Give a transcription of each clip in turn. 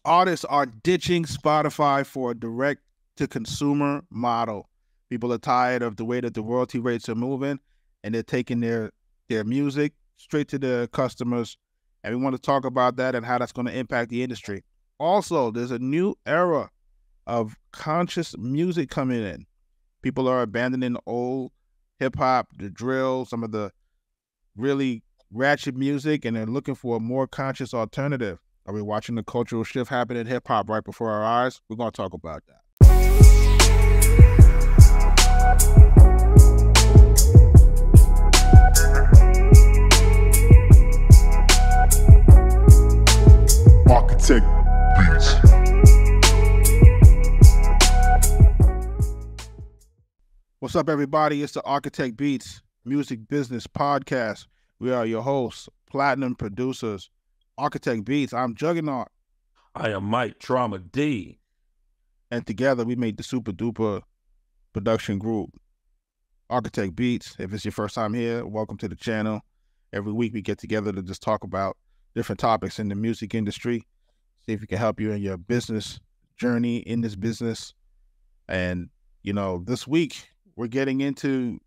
Artists are ditching Spotify for a direct-to-consumer model. People are tired of the way that the royalty rates are moving, and they're taking their music straight to the customers. And we want to talk about that and how that's going to impact the industry. Also, there's a new era of conscious music coming in. People are abandoning the old hip hop, the drill, some of the really ratchet music, and they're looking for a more conscious alternative. Are we watching the cultural shift happen in hip hop right before our eyes? We're going to talk about that. Arkatech Beatz. What's up, everybody? It's the Arkatech Beatz Music Business Podcast. We are your hosts, platinum producers, Arkatech Beatz. I'm Juggernaut. I am Mike Trauma D. And together we made the super duper production group, Arkatech Beatz. If it's your first time here, welcome to the channel. Every week we get together to just talk about different topics in the music industry, see if we can help you in your business journey in this business. And, this week we're getting into,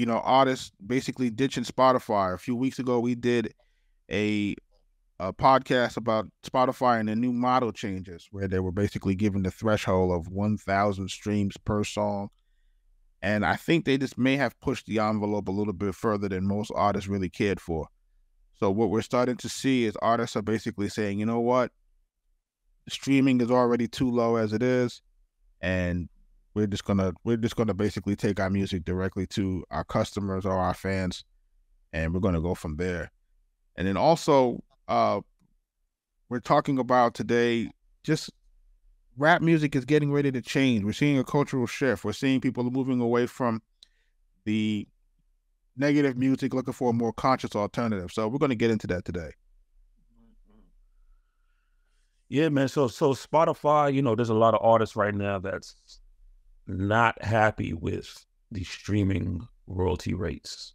artists basically ditching Spotify. A few weeks ago, we did a podcast about Spotify and the new model changes, where they were basically given the threshold of 1,000 streams per song. And I think they just may have pushed the envelope a little bit further than most artists really cared for. So what we're starting to see is artists are basically saying, you know what, streaming is already too low as it is, and we're just gonna basically take our music directly to our customers or our fans, and we're gonna go from there. And then also, we're talking about today, just rap music is getting ready to change. We're seeing a cultural shift. We're seeing people moving away from the negative music, looking for a more conscious alternative. So we're going to get into that today. Yeah, man. So Spotify, there's a lot of artists right now that's not happy with the streaming royalty rates.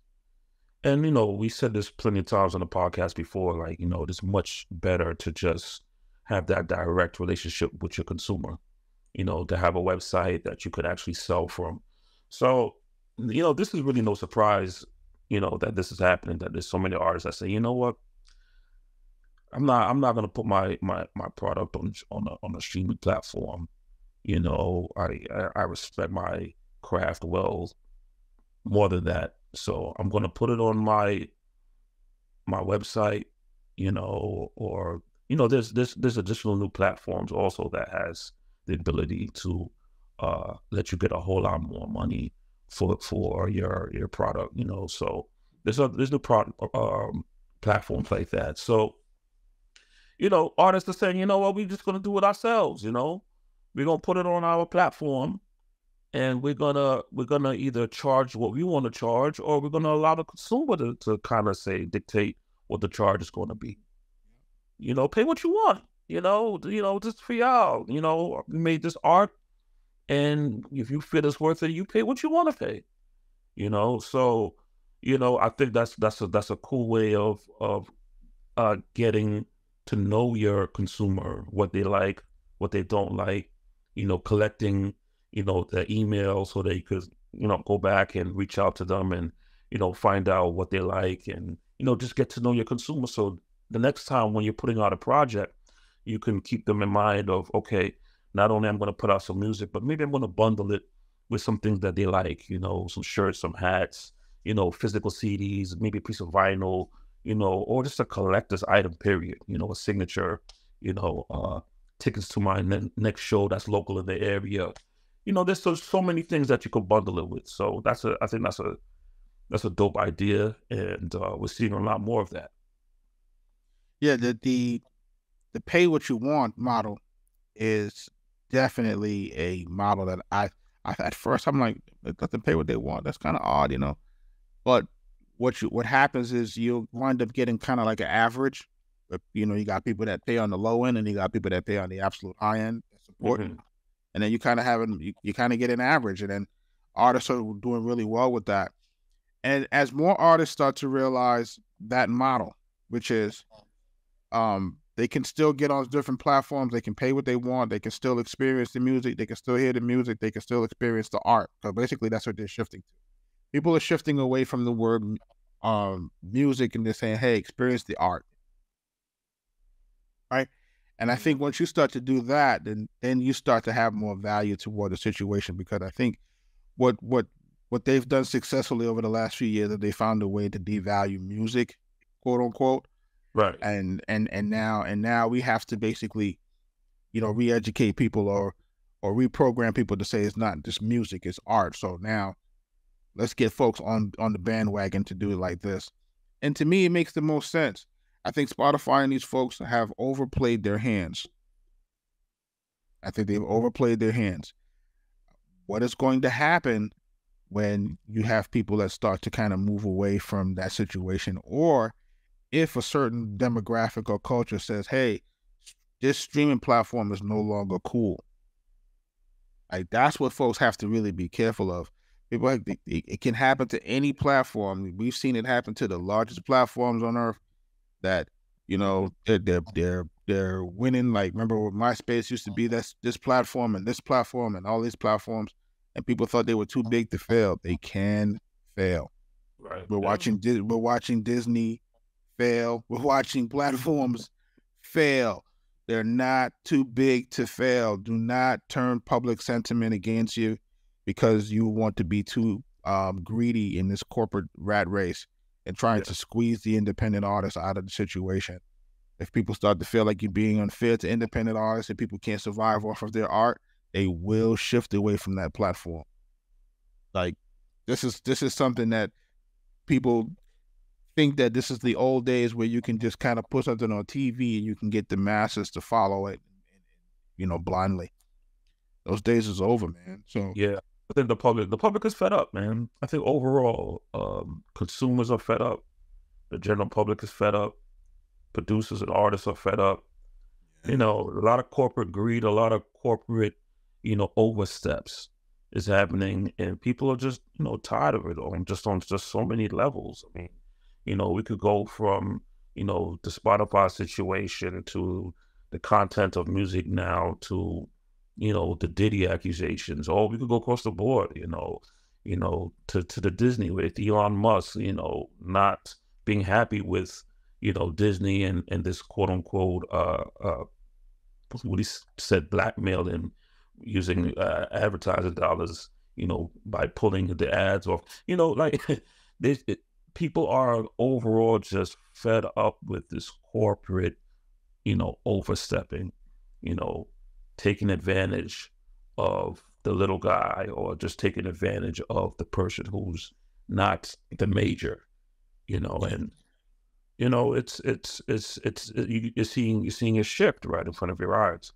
And, we said this plenty of times on the podcast before, it's much better to just have that direct relationship with your consumer, to have a website that you could actually sell from. So, this is really no surprise, that this is happening, that there's so many artists that say, you know what, I'm not going to put my product on a streaming platform. I respect my craft well more than that. So I'm going to put it on my website, or, there's additional new platforms also that has the ability to let you get a whole lot more money for your product, So there's new platforms like that. So, artists are saying, you know what, we're just going to do it ourselves, We're going to put it on our platform, and we're gonna either charge what we want to charge, or we're gonna allow the consumer to kind of dictate what the charge is going to be. Pay what you want. Just for y'all. We made this art, and if you feel it's worth it, you pay what you want to pay. So I think that's a cool way of getting to know your consumer, what they like, what they don't like. Collecting the email so they could, go back and reach out to them and, find out what they like and, just get to know your consumer. So the next time when you're putting out a project, you can keep them in mind of, okay, not only I'm going to put out some music, but maybe I'm going to bundle it with some things that they like, some shirts, some hats, physical CDs, maybe a piece of vinyl, or just a collector's item, period, a signature, tickets to my next show that's local in the area. There's so many things that you can bundle it with. So I think that's a dope idea, and we're seeing a lot more of that. Yeah, the pay what you want model is definitely a model that I at first I'm like, let them pay what they want. That's kind of odd, But what happens is you'll wind up getting kind of like an average. You got people that pay on the low end, and you got people that pay on the absolute high end. That's important. Mm-hmm. And then you kind of get an average, and then artists are doing really well with that. And as more artists start to realize that model, which is They can still get on different platforms. They can pay what they want. They can still experience the music. They can still hear the music. They can still experience the art. So basically, that's what they're shifting to. People are shifting away from the word music and they're saying, hey, experience the art. Right? And I think once you start to do that, then you start to have more value toward the situation, because I think what they've done successfully over the last few years is they found a way to devalue music, quote unquote. Right. And now we have to basically, re-educate people or reprogram people to say it's not just music, it's art. So now let's get folks on the bandwagon to do it like this. And to me, it makes the most sense. I think Spotify and these folks have overplayed their hands. I think they've overplayed their hands. What is going to happen when you have people that start to kind of move away from that situation, or if a certain demographic or culture says, hey, this streaming platform is no longer cool. Like, that's what folks have to really be careful of. People, it can happen to any platform. We've seen it happen to the largest platforms on earth that, they're winning. Like, remember when MySpace used to be this platform and this platform and all these platforms, and people thought they were too big to fail. They can fail. Right. We're watching Disney fail. We're watching platforms fail. They're not too big to fail. Do not turn public sentiment against you because you want to be too greedy in this corporate rat race and trying to squeeze the independent artists out of the situation. If people start to feel like you're being unfair to independent artists and people can't survive off of their art, they will shift away from that platform. Like, this is something that people think that this is the old days where you can just kind of put something on TV and you can get the masses to follow it, blindly. Those days is over, man. So yeah, I think the public is fed up, man. I think overall, consumers are fed up. The general public is fed up. Producers and artists are fed up. A lot of corporate greed, a lot of corporate, oversteps is happening, and people are just, tired of it on just so many levels. I mean, we could go from, the Spotify situation to the content of music now to, the Diddy accusations. Or we could go across the board, to the Disney with Elon Musk, not being happy with, Disney and this quote unquote, what he said, blackmail him using advertising dollars, by pulling the ads off. People are overall just fed up with this corporate, overstepping, taking advantage of the little guy, or just taking advantage of the person who's not the major, and you're seeing a shift right in front of your eyes,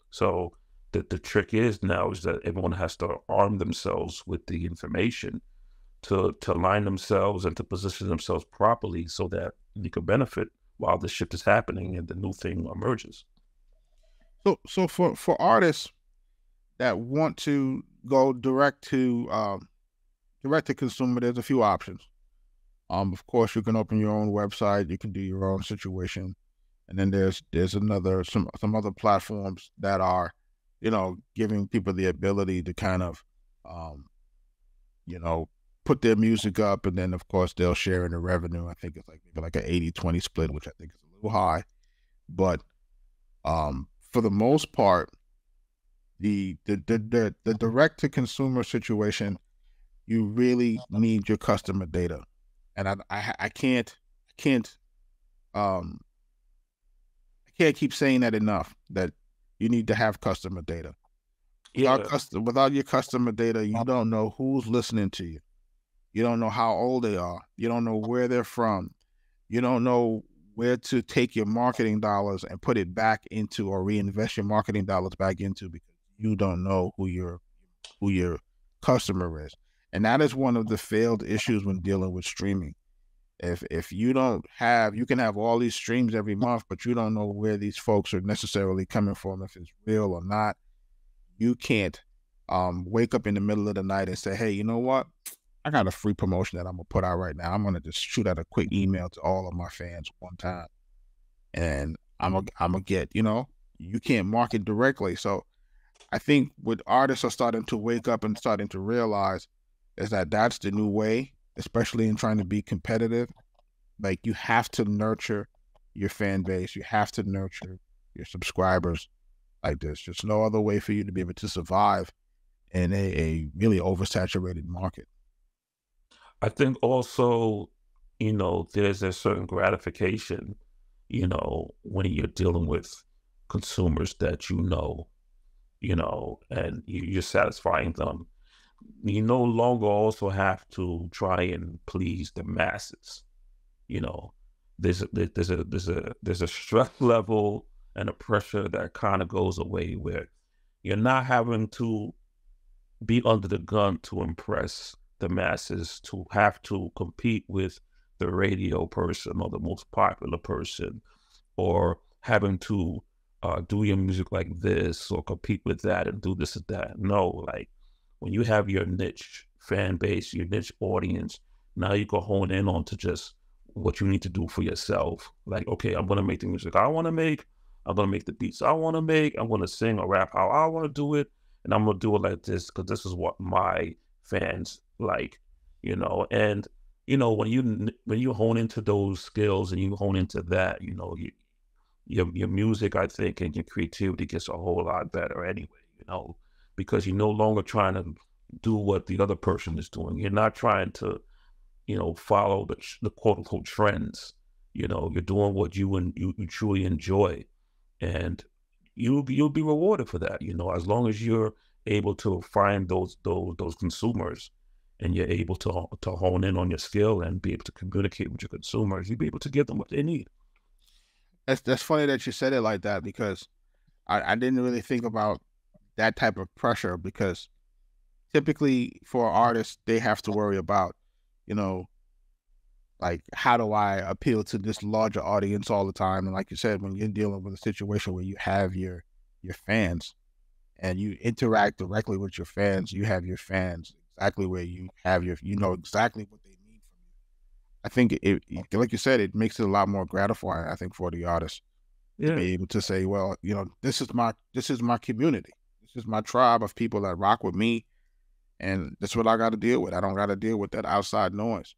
So the trick is now is that everyone has to arm themselves with the information to align themselves and to position themselves properly so that you can benefit while the shift is happening and the new thing emerges. So for artists that want to go direct to consumer, there's a few options. Of course, you can open your own website. You can do your own situation, and then there's some other platforms that are, giving people the ability to kind of, put their music up, and then of course they'll share in the revenue. I think it's like an 80-20 split, which I think is a little high, but for the most part, the direct to consumer situation, you really need your customer data. And I can't keep saying that enough, that you need to have customer data. Without your customer data, you don't know who's listening to you. You don't know how old they are. You don't know where they're from. You don't know where to take your marketing dollars and put it back into, or reinvest your marketing dollars back into, because you don't know who your customer is. And that is one of the failed issues when dealing with streaming. If you don't have, you can have all these streams every month, but you don't know where these folks are necessarily coming from, if it's real or not. You can't wake up in the middle of the night and say, hey, you know what? I got a free promotion that I'm going to put out right now. I'm going to just shoot out a quick email to all of my fans one time. and I'm a get, you know, you can't market directly. So I think what artists are starting to wake up and starting to realize is that that's the new way, especially in trying to be competitive. Like, you have to nurture your fan base. You have to nurture your subscribers like this. There's no other way for you to be able to survive in a really oversaturated market. I think also, you know, there's a certain gratification, you know, when you're dealing with consumers that you know, and you're satisfying them. You no longer also have to try and please the masses. You know, there's a stress level and a pressure that kind of goes away where you're not having to be under the gun to impress the masses, to have to compete with the radio person or the most popular person, or having to do your music like this or compete with that and do this and that. No, like when you have your niche fan base, your niche audience, now you can hone in on to just what you need to do for yourself. Like, okay, I'm gonna make the music I want to make. I'm gonna make the beats I want to make. I'm gonna sing or rap how I want to do it, and I'm gonna do it like this because this is what my fans like, you know. And you know, when you hone into those skills and you hone into that, you know, your music, I think, and your creativity gets a whole lot better anyway, you know, because you're no longer trying to do what the other person is doing. You're not trying to, you know, follow the quote unquote trends. You know, you're doing what you truly enjoy, and you'll be rewarded for that. You know, as long as you're able to find those consumers, and you're able to hone in on your skill and be able to communicate with your consumers, you'll be able to give them what they need. That's funny that you said it like that, because I didn't really think about that type of pressure, because typically for artists, they have to worry about, you know, like, how do I appeal to this larger audience all the time? And like you said, when you're dealing with a situation where you have your fans and you interact directly with your fans, you have your fans exactly where you have your, you know exactly what they need from you. I think like you said, it makes it a lot more gratifying, I think, for the artist to Yeah, be able to say, well, you know, this is my community. This is my tribe of people that rock with me, and that's what I got to deal with. I don't got to deal with that outside noise.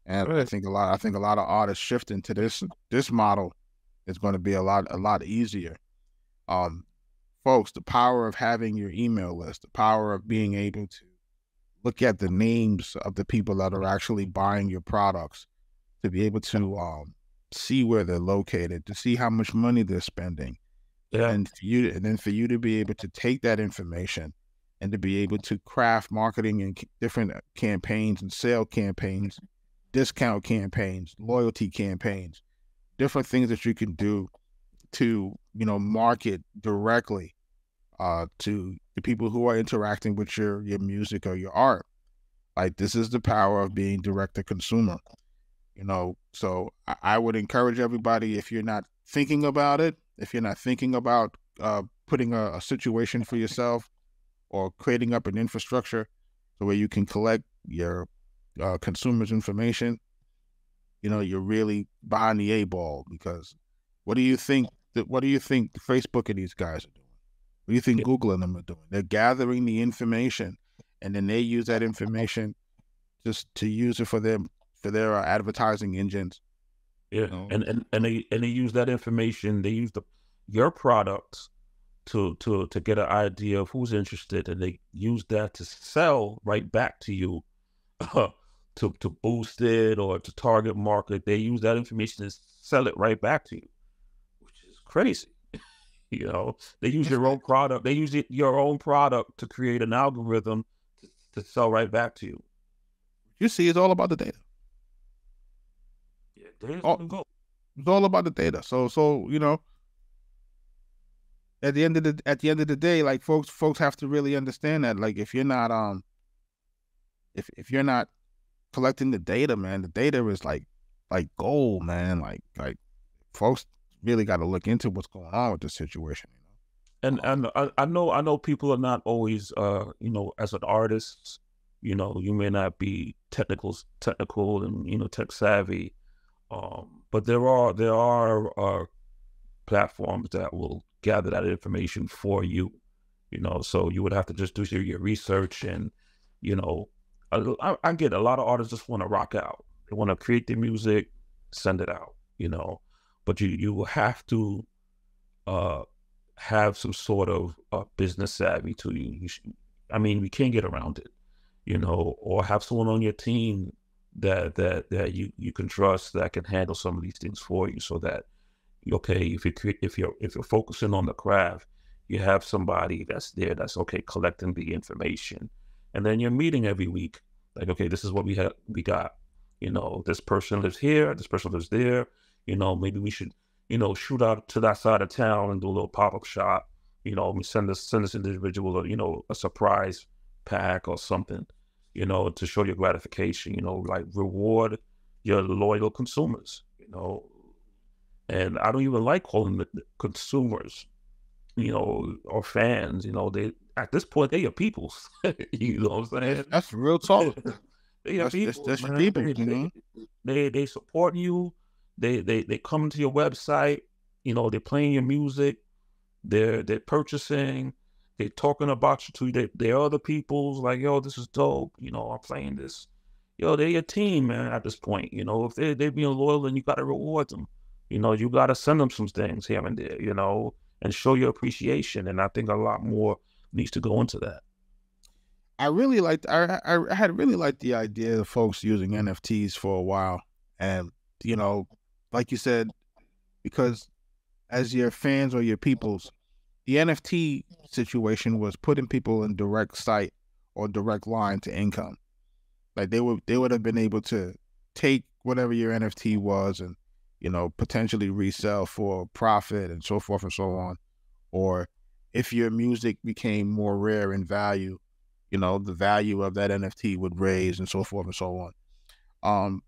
And right. I think a lot of artists shifting to this model is going to be a lot easier. Um, Folks, the power of having your email list, the power of being able to look at the names of the people that are actually buying your products, to be able to see where they're located, to see how much money they're spending, Yeah, and then for you to be able to take that information and to be able to craft marketing and different campaigns and sale campaigns, discount campaigns, loyalty campaigns, different things that you can do to, you know, market directly to the people who are interacting with your music or your art. Like, this is the power of being direct to consumer, you know. So I would encourage everybody, if you're not thinking about it, if you're not thinking about putting a situation for yourself or creating up an infrastructure so where you can collect your consumers' information, you know, you're really behind the A ball. Because what do you think Facebook and these guys are doing? What do you think yeah, Google and them are doing? They're gathering the information, and then they use that information just to use it for their advertising engines. yeah. You know, And they use that information. They use your products to get an idea of who's interested, and they use that to sell right back to you, to boost it or to target market. They use that information to sell it right back to you, which is crazy. You know, they use it's, your own product. They use your own product to create an algorithm to sell right back to you. you see, it's all about the data. Yeah, there's All, gonna go. it's all about the data. So you know, at the end of the day, like, folks have to really understand that. Like, if you're not if you're not collecting the data, man, the data is like gold, man. Like folks really got to look into what's going on with this situation. And I know people are not always you know, as an artist, you know, you may not be technical and, you know, tech savvy. But there are platforms that will gather that information for you. So you would have to just do your research and, I get a lot of artists just want to rock out. They want to create their music, send it out, but you have to have some sort of business savvy to you. We can't get around it, or have someone on your team that you can trust that can handle some of these things for you, so that, okay, if you're focusing on the craft, you have somebody that's there that's okay collecting the information, and then you're meeting every week. Like, okay, this is what we got. This person lives here, this person lives there. Maybe we should, shoot out to that side of town and do a little pop-up shop. We send this individual, a surprise pack or something, to show your gratification. Like, reward your loyal consumers. And I don't even like calling the consumers, or fans. They, at this point, they your peoples. You know what I'm saying? That's real talk. They your people. That's your people. They support you. They come to your website. They're playing your music. They're purchasing. They're talking about you to their other peoples. Like, yo, this is dope. I'm playing this. Yo, they're your team, man. At this point, if they're being loyal, then you got to reward them. You got to send them some things here and there. And show your appreciation. And I think a lot more needs to go into that. I really liked. I had really liked the idea of folks using NFTs for a while, and like you said, because as your fans or your peoples, the NFT situation was putting people in direct sight or direct line to income. Like, they would have been able to take whatever your NFT was and potentially resell for profit and so forth and so on. Or if your music became more rare in value, the value of that NFT would raise and so forth and so on.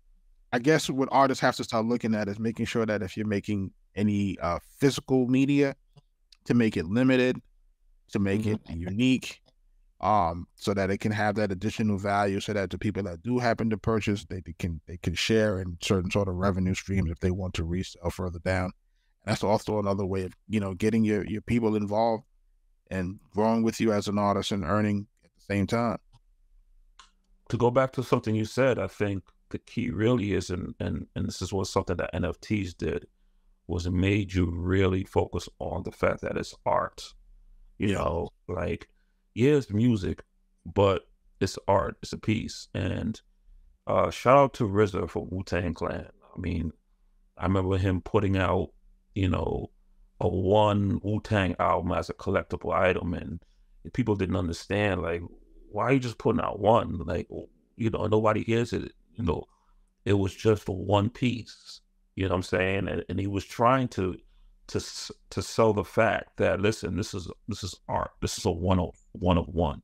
I guess what artists have to start looking at is making sure that if you're making any physical media, to make it limited, to make it unique, so that it can have that additional value, so that the people that do happen to purchase, they can share in certain sort of revenue streams if they want to resell further down. And that's also another way of getting your people involved and growing with you as an artist and earning at the same time. To go back to something you said, I think the key really is, and this is what something that NFTs did, was it made you really focus on the fact that it's art. Like, yeah, it's music, but it's art. It's a piece. And shout out to RZA for Wu-Tang Clan. I remember him putting out, a one Wu-Tang album as a collectible item, and people didn't understand, like, why are you just putting out one? Like, nobody hears it. It was just for one piece. You know what I'm saying? And he was trying to sell the fact that, listen, this is art. This is a one of one.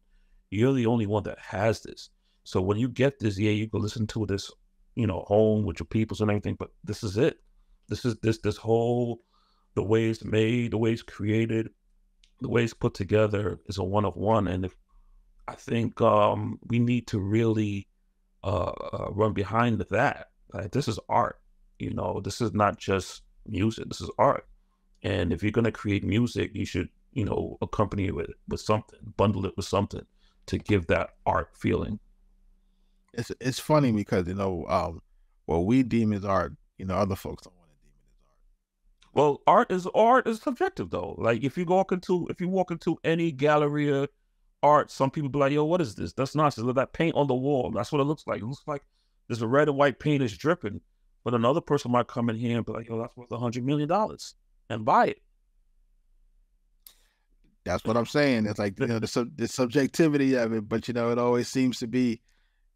You're the only one that has this. So when you get this, yeah, you can listen to this, home with your peoples and everything. But this is it. This is this whole, the way it's made, the way it's created, the way it's put together is a one of one. And I think we need to really run behind that. Like, this is art. This is not just music. This is art. And if you're going to create music, you should, accompany it with something, bundle it with something to give that art feeling. It's funny because, what we deem as art, other folks don't want to deem it as art. Well, art is subjective though. Like, if you walk into any gallery of art, some people be like, yo, what is this? That's nonsense. Look at that paint on the wall. That's what it looks like. It looks like there's a red and white paint is dripping. But another person might come in here and be like, yo, that's worth $100 million, and buy it. That's what I'm saying. It's like, the subjectivity of it, but, it always seems to be,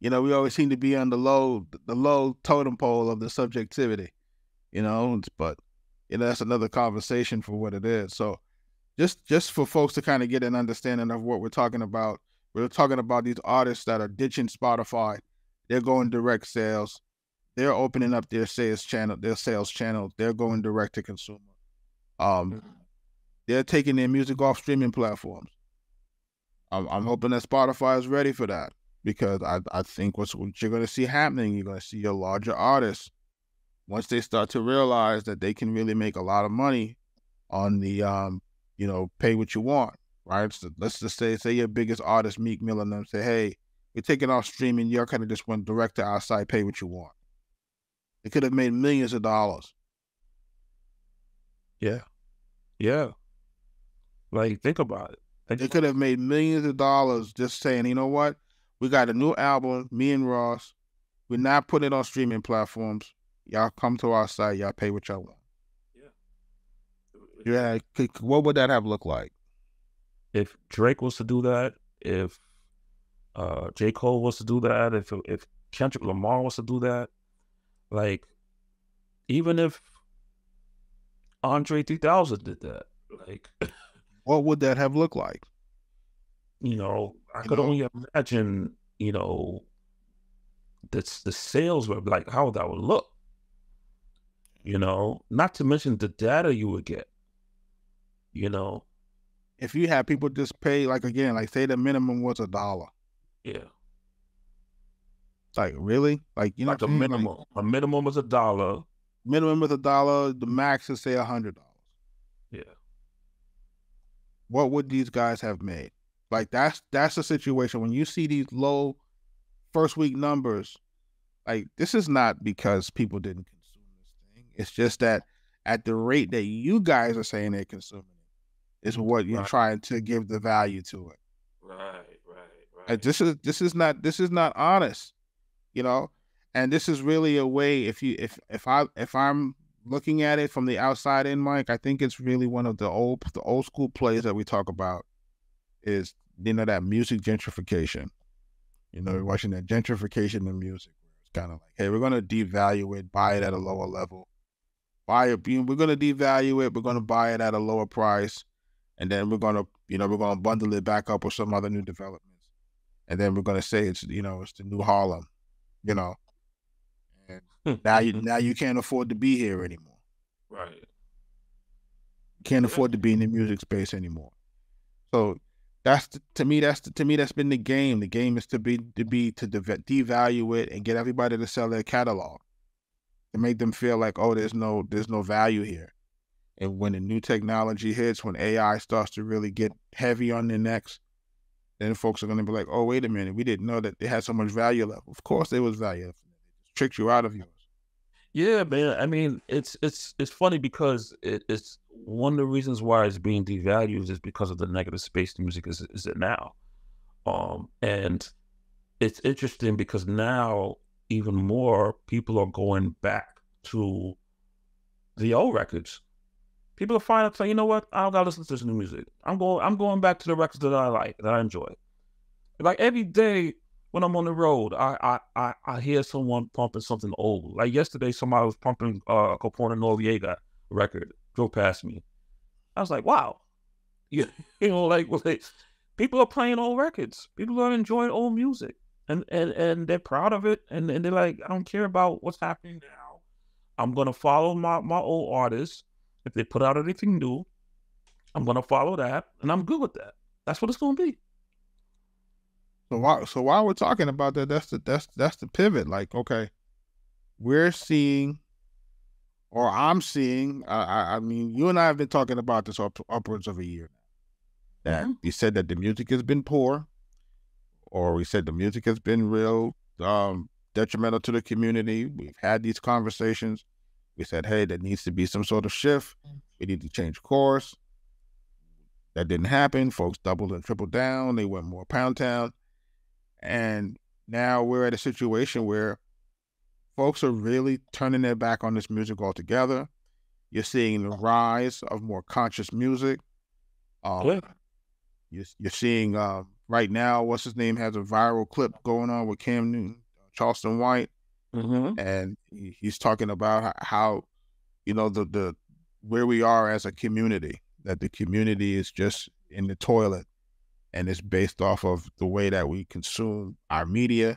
we always seem to be on the low totem pole of the subjectivity, but, that's another conversation for what it is. So just for folks to kind of get an understanding of what we're talking about these artists that are ditching Spotify. They're going direct sales. They're opening up their sales channel. They're going direct to consumer. They're taking their music off streaming platforms. I'm hoping that Spotify is ready for that, because I think what you're going to see happening, you're going to see your larger artists, once they start to realize that they can really make a lot of money on the pay what you want, right? So let's just say your biggest artist, Meek Mill, and them say, hey, we're taking off streaming. Y'all kind of just went direct to our site, pay what you want. It could have made millions of dollars. Yeah. Yeah. Like, think about it. They could have made millions of dollars just saying, you know what? We got a new album, me and Ross. We're not putting it on streaming platforms. Y'all come to our site. Y'all pay what y'all want. Yeah. What would that have looked like? If Drake was to do that, if J. Cole was to do that, if Kendrick Lamar was to do that, like, even if Andre 3000 did that, like, what would that have looked like? I could only imagine, the sales were like, how that would look. Not to mention the data you would get. If you had people just pay, like, again, like, say the minimum was $1. Yeah. Like, really? Like, like a minimum. Like, a minimum is $1. Minimum is $1. The max is, say, $100. Yeah. What would these guys have made? Like, that's the situation. When you see these low first week numbers, like, this is not because people didn't consume this thing. It's just that at the rate that you guys are saying they're consuming it is what you're trying to give the value to it. Right. Like, this is not honest, and this is really a way, if I'm looking at it from the outside in, Mike, I think it's really one of the old school plays that we talk about is, that music gentrification. We're watching that gentrification in music. It's kind of like, hey, we're going to devalue it, buy it at a lower level. We're going to devalue it. We're going to buy it at a lower price. And then we're going to bundle it back up with some other new developments. And then we're going to say it's the new Harlem, And now you can't afford to be here anymore. Right. You can't afford to be in the music space anymore. So that's been the game. The game is to devalue it and get everybody to sell their catalog, to make them feel like, oh, there's no value here. And when the new technology hits, when AI starts to really get heavy on their necks, then folks are going to be like, oh, wait a minute, we didn't know that they had so much value left. Of course there was value. It tricked you out of yours. Yeah, man. I mean, it's funny because it's one of the reasons why it's being devalued is because of the negative space the music is in now. And it's interesting because now even more people are going back to the old records. People are finally saying, you know what? I don't gotta listen to this new music. I'm going back to the records that I like, that I enjoy. Like, every day when I'm on the road, I hear someone pumping something old. Like yesterday, somebody was pumping a Capone Noriega record, drove past me. I was like, wow. People are playing old records. People are enjoying old music. And they're proud of it. And they're like, I don't care about what's happening now. I'm going to follow my old artists. If they put out anything new, I'm going to follow that. And I'm good with that. That's what it's going to be. So while we're talking about that, that's the pivot. Like, okay, we're seeing, or I'm seeing, I mean, you and I have been talking about this upwards of a year now. That we said that the music has been poor, or we said the music has been real detrimental to the community. We've had these conversations. We said, hey, there needs to be some sort of shift. We need to change course. That didn't happen. Folks doubled and tripled down. They went more pound town. And now we're at a situation where folks are really turning their back on this music altogether. You're seeing the rise of more conscious music. You're seeing right now, what's his name has a viral clip going on with Cam Newton, Charleston White. And he's talking about how the where we are as a community, that the community is just in the toilet, and it's based off of the way that we consume our media,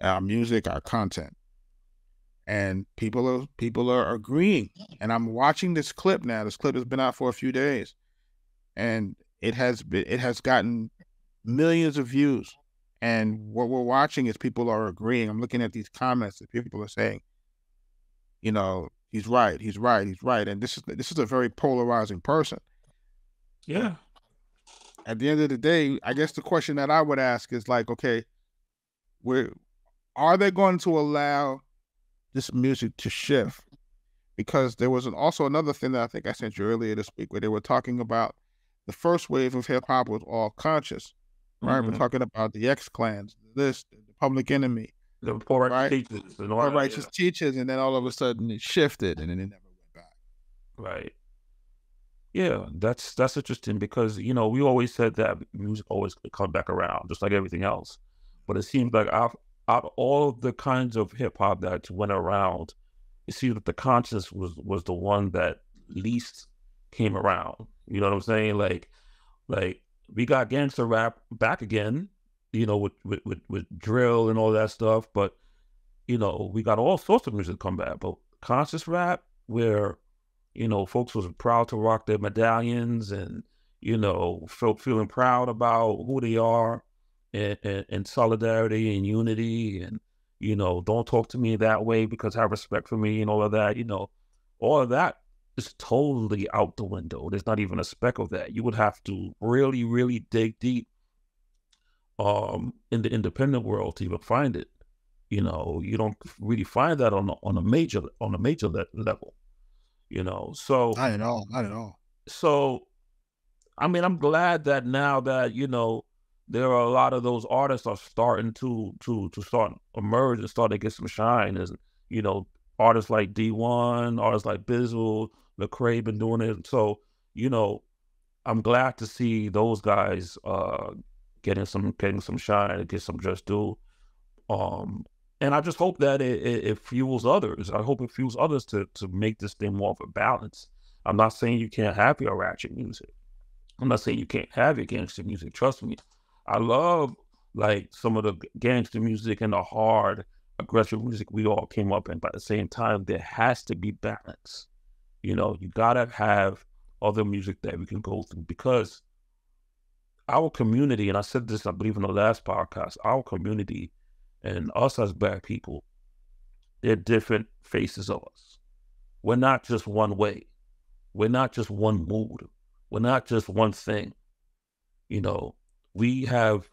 our music, our content. And people are agreeing. And I'm watching this clip now. This clip has been out for a few days, and it has gotten millions of views. And what we're watching is people are agreeing. I'm looking at these comments that people are saying, He's right. He's right. He's right. And this is a very polarizing person. Yeah. At the end of the day, I guess the question that I would ask is like, okay, are they going to allow this music to shift? Because there was also another thing that I think I sent you earlier this week where they were talking about the first wave of hip hop was all conscious, right? We're talking about the X Clans, the Public Enemy, the poor righteous teachers, and all righteous teachers, and then all of a sudden it shifted, and then it never went back. Right. Yeah, that's interesting because we always said that music always could come back around, just like everything else. But it seems like out of all of the kinds of hip hop that went around, it seems that the conscious was the one that least came around. You know what I'm saying? Like we got gangster rap back again, with drill and all that stuff. But we got all sorts of music come back. But conscious rap, where folks was proud to rock their medallions and feeling proud about who they are, and solidarity and unity, and don't talk to me that way because have respect for me and all of that. All of that is totally out the window. There's not even a speck of that. You would have to really, really dig deep in the independent world to even find it. You don't really find that on a major level. So not at all. So, I mean, I'm glad that now that there are a lot of those artists are starting to start emerge and start to get some shine. As artists like D1, artists like Bizzle, Lecrae been doing it. So, I'm glad to see those guys getting some shine and get some just due. And I just hope that it fuels others. I hope it fuels others to make this thing more of a balance. I'm not saying you can't have your ratchet music. I'm not saying you can't have your gangster music. Trust me. I love like some of the gangster music and the hard, aggressive music we all came up in. But at the same time, there has to be balance. You gotta have other music that we can go through, because our community, and I said this, I believe in the last podcast, our community and us as Black people, they're different faces of us. We're not just one way. We're not just one mood. We're not just one thing. We have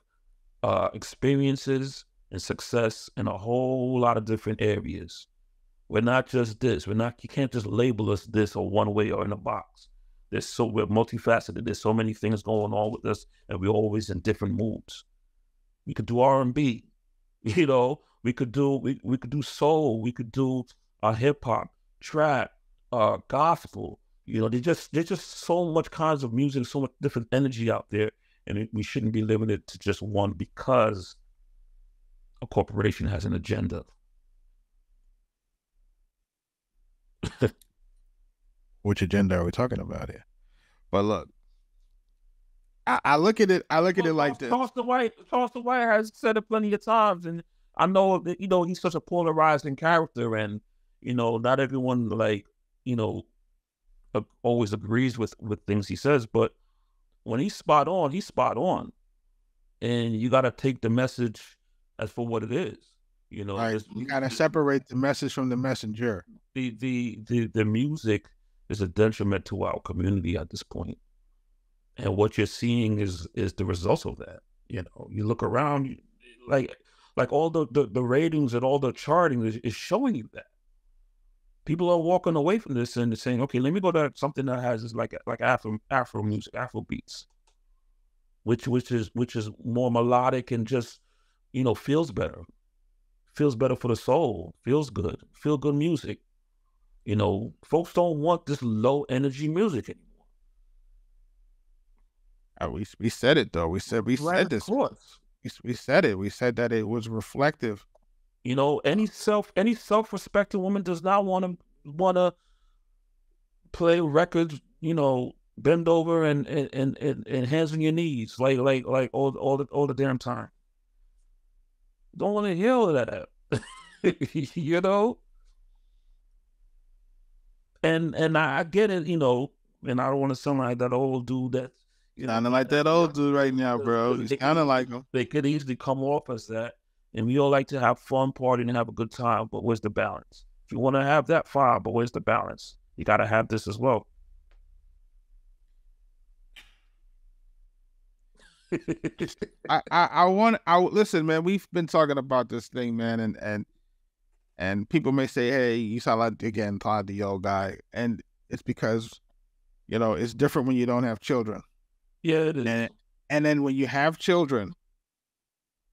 experiences and success in a whole lot of different areas. We're not just this. You can't just label us this or one way or in a box. We're multifaceted. There's so many things going on with us, and we're always in different moods. We could do R&B. We could do soul, we could do hip hop, trap, gospel. There's just so much kinds of music, so much different energy out there, and we shouldn't be limited to just one because a corporation has an agenda. Which agenda are we talking about here? But look, I look at it. Like this. Charleston White has said it plenty of times, and I know that he's such a polarizing character, and not everyone always agrees with things he says. But when he's spot on, and you got to take the message as for what it is. Right. You got to separate the message from the messenger. The music is a detriment to our community at this point. And what you're seeing is the results of that. You look around, like all the ratings and all the charting is showing you that. People are walking away from this and saying, okay, let me go to something that has like Afro music, Afro beats, which is more melodic and just feels better for the soul, feels good, feel good music. Folks don't want this low energy music anymore. We said it though. We said this. We said it. We said that it was reflective. Any self-respecting woman does not want to play records. Bend over and hands on your knees like all the damn time. Don't want to hear all of that. And I get it. And I don't want to sound like that old dude that's sounding like that old dude right now, bro. He's kind of like him. They could easily come off as that, and we all like to have fun, party, and have a good time. But where's the balance? If you want to have that, fine, but where's the balance? You got to have this as well. Listen, man, we've been talking about this thing, man, and people may say, hey, you sound like, again, Todd, the old guy. And it's because, it's different when you don't have children. Yeah, it is. And then when you have children,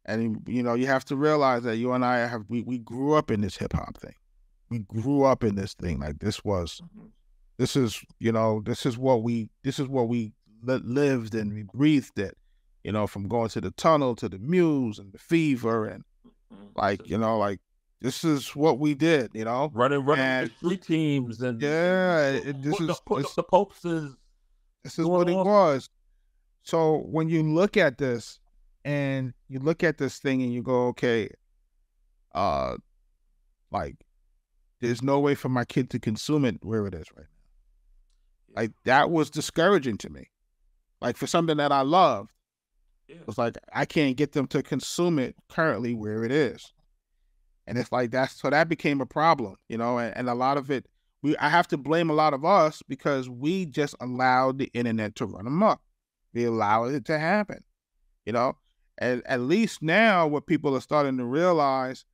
and, you have to realize that you and I we grew up in this hip hop thing. We grew up in this thing. Like this is what we lived and we breathed it, from going to the tunnel to the Muse and the Fever and this is what we did, running the street teams and this is the posters. This is what it was. So when you look at this and you look at this thing and you go, okay, there's no way for my kid to consume it where it is right now. Like that was discouraging to me. Like for something that I loved, it was like I can't get them to consume it currently where it is. And it's like that became a problem, and a lot of it, I have to blame a lot of us because we just allowed the internet to run amok. We allowed it to happen, and at least now what people are starting to realize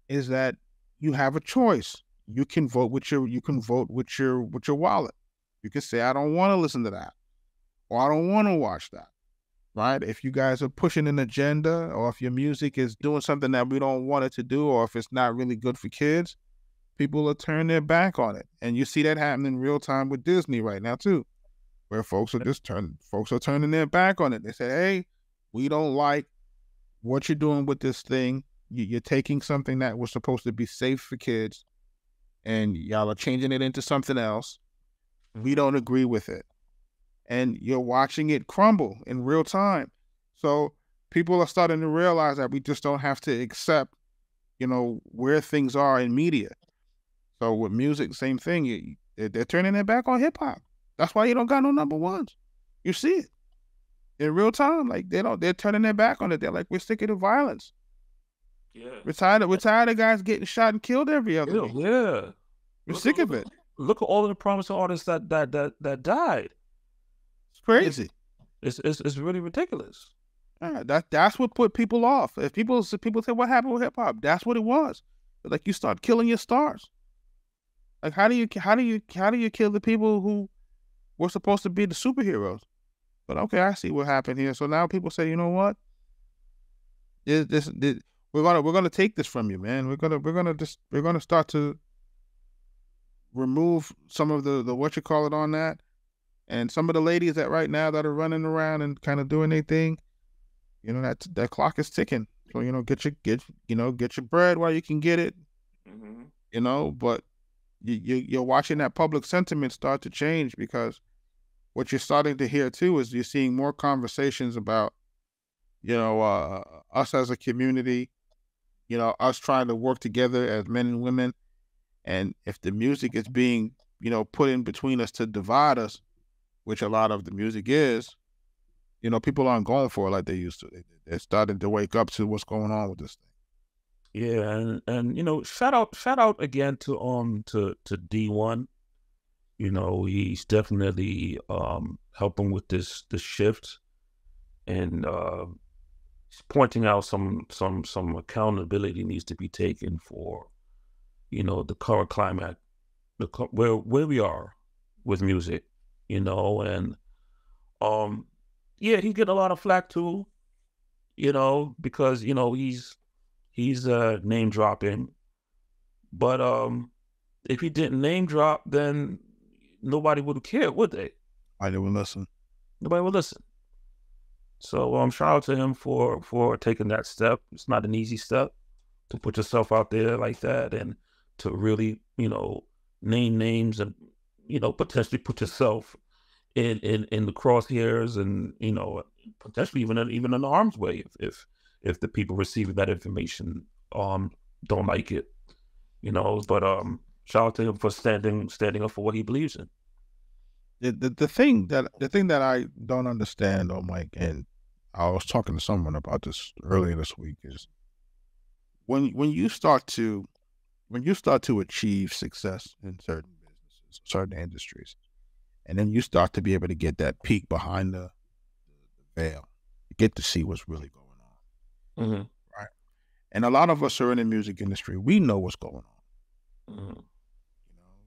is that you have a choice. You can vote with your wallet. You can say, I don't want to listen to that, or I don't want to watch that. Right? If you guys are pushing an agenda, or if your music is doing something that we don't want it to do, or if it's not really good for kids, people are turning their back on it. And you see that happening in real time with Disney right now too, where folks are turning their back on it. They say, hey, we don't like what you're doing with this thing. You're taking something that was supposed to be safe for kids and y'all are changing it into something else. We don't agree with it. And you're watching it crumble in real time. So people are starting to realize that we just don't have to accept, where things are in media. So with music, same thing. They're turning their back on hip hop. That's why you don't got no number ones. You see it in real time. Like they're turning their back on it. They're like, we're sick of the violence. Yeah. We're tired of guys getting shot and killed every other week. Yeah. We're sick of it. Look at all of the promising artists that died. Crazy. It's really ridiculous. Yeah, that's what put people off. If people say what happened with hip hop, that's what it was. Like you start killing your stars. Like how do you kill the people who were supposed to be the superheroes? But okay, I see what happened here. So now people say, you know what? We're gonna take this from you, man. We're gonna start to remove some of the what you call it on that. And some of the ladies that right now that are running around and kind of doing their thing, that clock is ticking. So get your bread while you can get it. Mm-hmm. But you're watching that public sentiment start to change because what you're starting to hear too is you're seeing more conversations about, us as a community, us trying to work together as men and women, and if the music is being put in between us to divide us, which a lot of the music is, people aren't going for it like they used to. They're starting to wake up to what's going on with this thing. Yeah, and shout out again to D1. He's definitely helping with this shift, and he's pointing out some accountability needs to be taken for, the current climate, where we are with music. And he's getting a lot of flack too, because he's name dropping, but if he didn't name drop, then nobody would care, would they? Nobody would listen. Nobody would listen. So shout out to him for taking that step. It's not an easy step to put yourself out there like that and to really name names and potentially put yourself in the crosshairs and potentially even in harm's way if the people receiving that information don't like it, but shout out to him for standing up for what he believes in. The thing that I don't understand, Mike, and I was talking to someone about this earlier this week, is when you start to when you start to achieve success in certain businesses, certain industries, and then you start to be able to get that peek behind the veil, you get to see what's really going on, right? And a lot of us are in the music industry. We know what's going on. You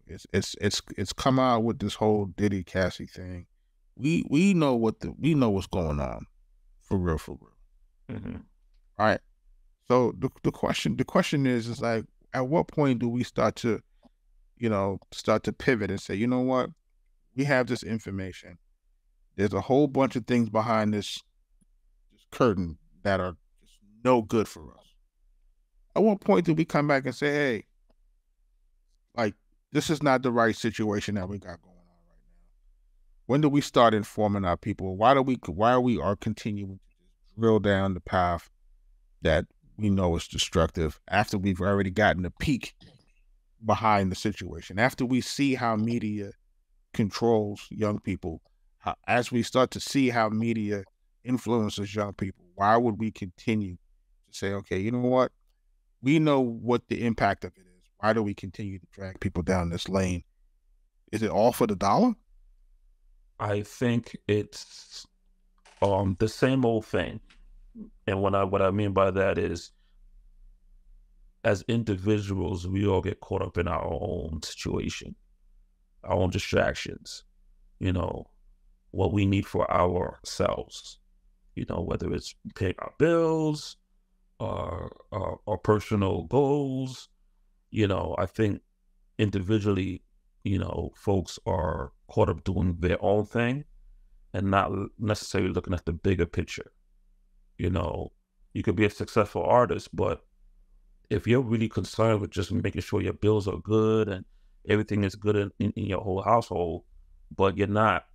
know, it's come out with this whole Diddy Cassie thing. We know what's going on, for real, right? So the question is like, at what point do we start to pivot and say, you know what, we have this information. There's a whole bunch of things behind this curtain that are just no good for us. At what point do we come back and say, hey, like, this is not the right situation that we got going on right now? When do we start informing our people? Why are we continuing to drill down the path that we know is destructive after we've already gotten a peek behind the situation, after we see how media controls young people, as we start to see how media influences young people? Why would we continue to say, okay, you know what? We know what the impact of it is. Why do we continue to drag people down this lane? Is it all for the dollar? I think it's the same old thing. And what I mean by that is, as individuals, we all get caught up in our own situation, our own distractions, you know, what we need for ourselves, you know, whether it's paying our bills or personal goals. You know, I think individually, you know, folks are caught up doing their own thing and not necessarily looking at the bigger picture. You know, you could be a successful artist, but if you're really concerned with just making sure your bills are good and everything is good in your whole household, but you're not,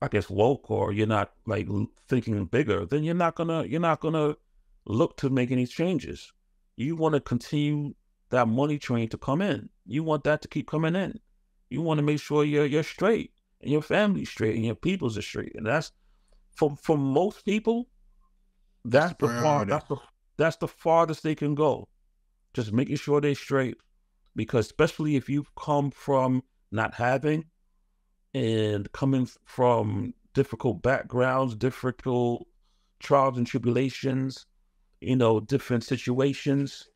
I guess, woke, or you're not like thinking bigger, then you're not gonna look to make any changes. You want to continue that money train to come in. You want that to keep coming in. You want to make sure you're straight and your family's straight and your people's are straight. And that's for most people, that's the farthest they can go. Just making sure they're straight. Because especially if you've come from not having and coming from difficult backgrounds, difficult trials and tribulations, you know, different situations,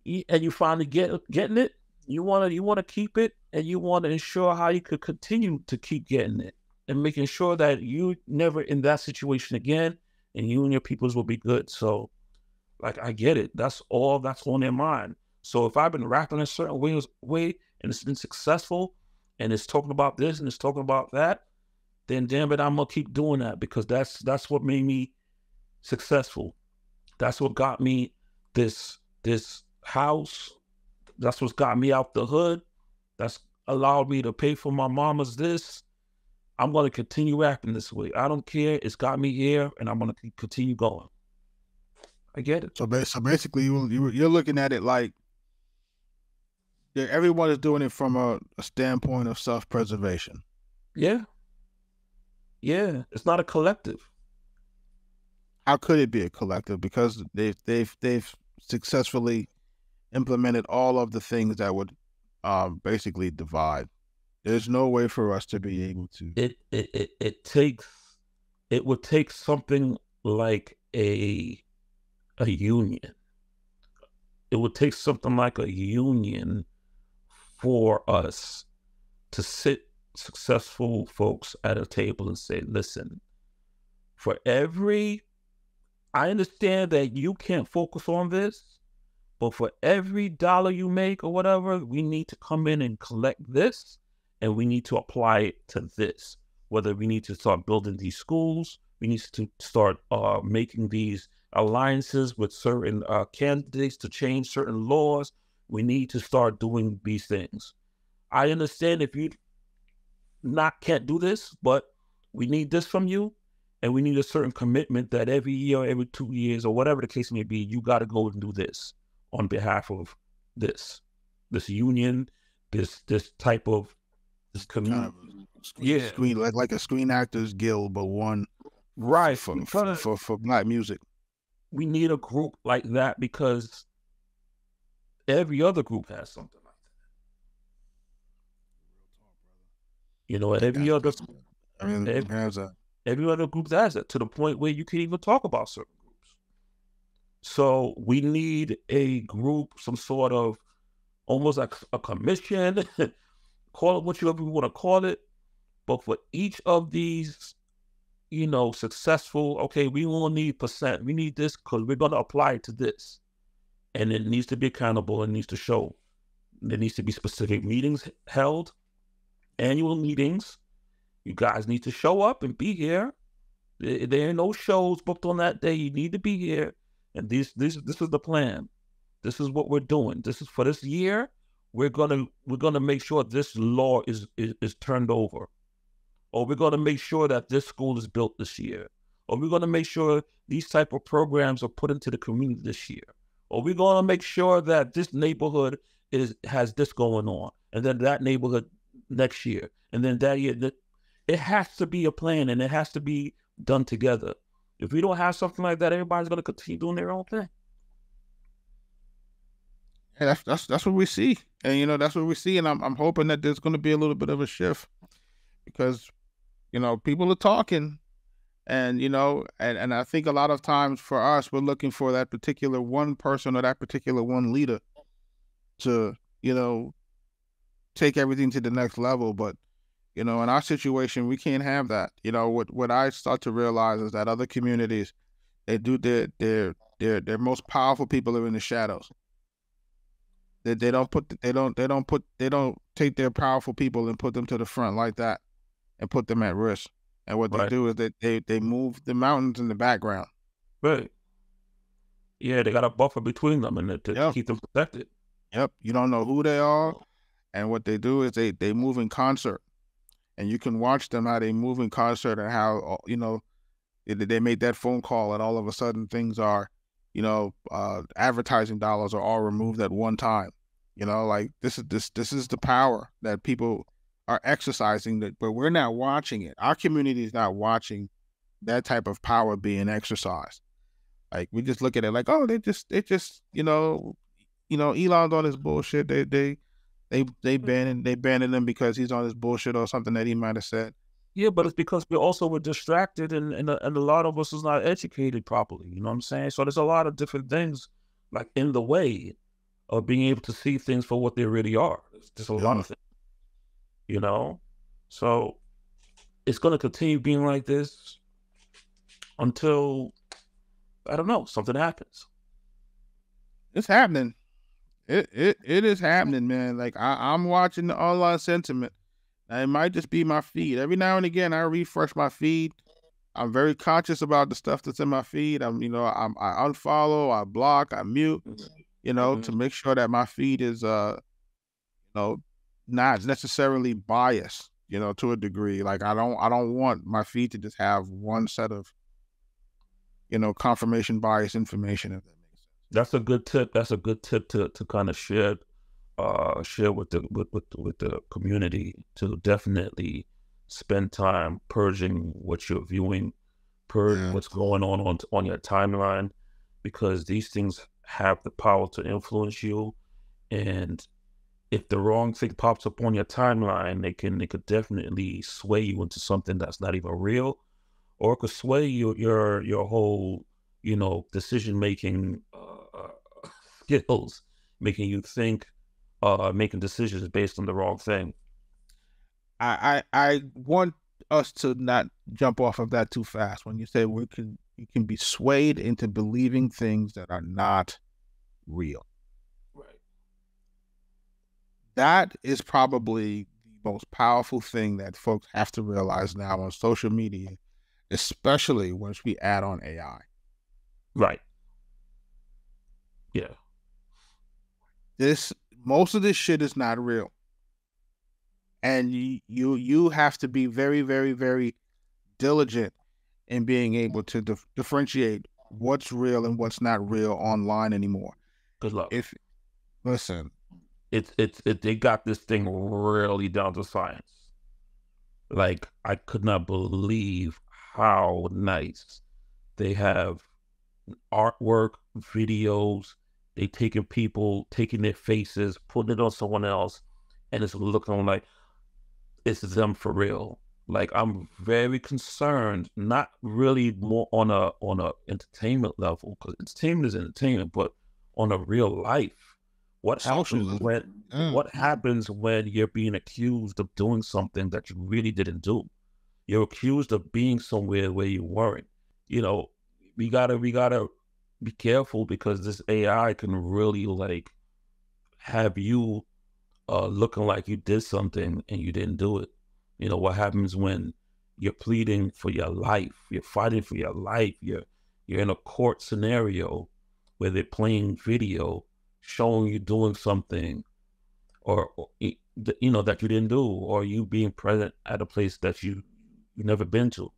and you finally getting it, you want to keep it, and you want to ensure how you could continue to keep getting it and making sure that you never in that situation again, and you and your peoples will be good. So, like, I get it. That's all that's on their mind. So if I've been rapping a certain way and it's been successful and it's talking about this and it's talking about that, then damn it, I'm gonna keep doing that, because that's what made me successful. That's what got me this house. That's what's got me out the hood. That's allowed me to pay for my mama's this. I'm gonna continue acting this way. I don't care. It's got me here, and I'm gonna continue going. I get it. So basically, you're looking at it like everyone is doing it from a standpoint of self-preservation. Yeah. It's not a collective. How could it be a collective? Because they've successfully implemented all of the things that would basically divide. There's no way for us to be able to. It would take something like a union. It would take something like a union for us to sit successful folks at a table and say, listen, I understand that you can't focus on this, but for every dollar you make or whatever, we need to come in and collect this, and we need to apply it to this. Whether we need to start building these schools, we need to start making these alliances with certain candidates to change certain laws. We need to start doing these things. I understand if you can't do this, but we need this from you, and we need a certain commitment that every year, every 2 years, or whatever the case may be, you got to go and do this on behalf of this union, this type of this community. Screen, like a Screen Actors Guild, but one right for Black music. We need a group like that, because every other group has something like that. You know, every other I mean, every, every other group has it, to the point where you can't even talk about certain groups. So we need a group, some sort of almost like a commission, call it whatever you want to call it. But for each of these, you know, successful, okay, we won't need percent. We need this because we're going to apply it to this. And it needs to be accountable. It needs to show. There needs to be specific meetings held, annual meetings. You guys need to show up and be here. There ain't no shows booked on that day. You need to be here. And this is the plan. This is what we're doing. This is for this year. We're gonna make sure this law is turned over. Or we're gonna make sure that this school is built this year. Or we're gonna make sure these type of programs are put into the community this year. Or we're gonna make sure that this neighborhood has this going on. And then that neighborhood next year. And then that year. It has to be a plan, and it has to be done together. If we don't have something like that, everybody's going to continue doing their own thing. Yeah, that's what we see, and you know that's what we see, and I'm hoping that there's going to be a little bit of a shift, because you know people are talking, and you know, and I think a lot of times for us, we're looking for that particular one person or that particular one leader to, you know, take everything to the next level, but you know, in our situation, we can't have that. You know, what I start to realize is that other communities, they do their most powerful people are in the shadows. They don't take their powerful people and put them to the front like that, and put them at risk. And what they do is they move the mountains in the background. Right. Yeah, they got a buffer between them and to keep them protected. Yep. You don't know who they are, and what they do is they move in concert. And you can watch them how they move in concert, and how, you know, they made that phone call, and all of a sudden things are, you know, advertising dollars are all removed at one time. You know, like this is the power that people are exercising, but we're not watching it. Our community is not watching that type of power being exercised. Like we just look at it like, oh, they just you know, Elon's on his bullshit. They banning him because he's on his bullshit or something that he might have said. Yeah, but it's because we're distracted, and a lot of us is not educated properly. You know what I'm saying? So there's a lot of different things like in the way of being able to see things for what they really are. It's just a lot of things, you know? So it's going to continue being like this until, I don't know, something happens. It's happening. It is happening, man. Like I'm watching the online sentiment. Now, it might just be my feed. Every now and again, I refresh my feed. I'm very conscious about the stuff that's in my feed. I unfollow, I block, I mute, you know, to make sure that my feed is, you know, not necessarily biased, you know, to a degree. Like I don't want my feed to just have one set of, you know, confirmation bias information. If that makes sense. That's a good tip. That's a good tip to kind of share with the community, to definitely spend time purging what you're viewing, what's going on your timeline, because these things have the power to influence you. And if the wrong thing pops up on your timeline, they could definitely sway you into something that's not even real, or it could sway your whole, you know, decision making skills, making you think, making decisions based on the wrong thing. I want us to not jump off of that too fast. When you say you can be swayed into believing things that are not real. Right. That is probably the most powerful thing that folks have to realize now on social media, especially once we add on AI. Right. Yeah. Most of this shit is not real. And you have to be very, very, very diligent in being able to differentiate what's real and what's not real online anymore. Good luck. Listen, they got this thing really down to science. Like, I could not believe how nice they have artwork, videos, they taking people, taking their faces, putting it on someone else, and it's looking like it's them for real. Like, I'm very concerned, not really more on a entertainment level, because entertainment is entertainment, but on a real life. What happens when you're being accused of doing something that you really didn't do? You're accused of being somewhere where you weren't. You know, we gotta be careful, because this AI can really like have you looking like you did something and you didn't do it. You know, what happens when you're pleading for your life, you're fighting for your life, you're in a court scenario where they're playing video showing you doing something, or you know, that you didn't do, or you being present at a place that you never been to.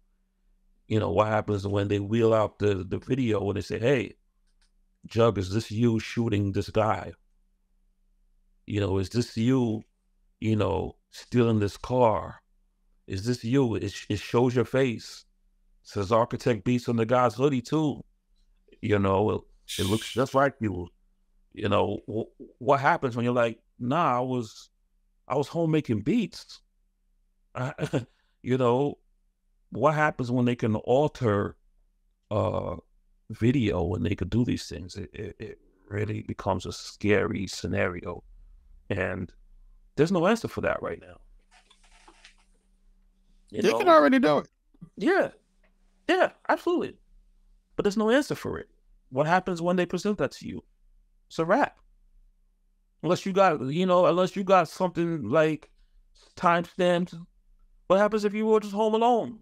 You know, what happens when they wheel out the video and they say, hey, Jug, is this you shooting this guy? You know, is this you, you know, stealing this car? Is this you? It shows your face. It says Arkatech Beatz on the guy's hoodie too. You know, it looks just like you. You know, what happens when you're like, nah, I was home making beats. You know, what happens when they can alter video, when they could do these things? It really becomes a scary scenario. And there's no answer for that right now. They can already do it. Yeah, absolutely. But there's no answer for it. What happens when they present that to you? It's a wrap. Unless you got something like timestamped. What happens if you were just home alone?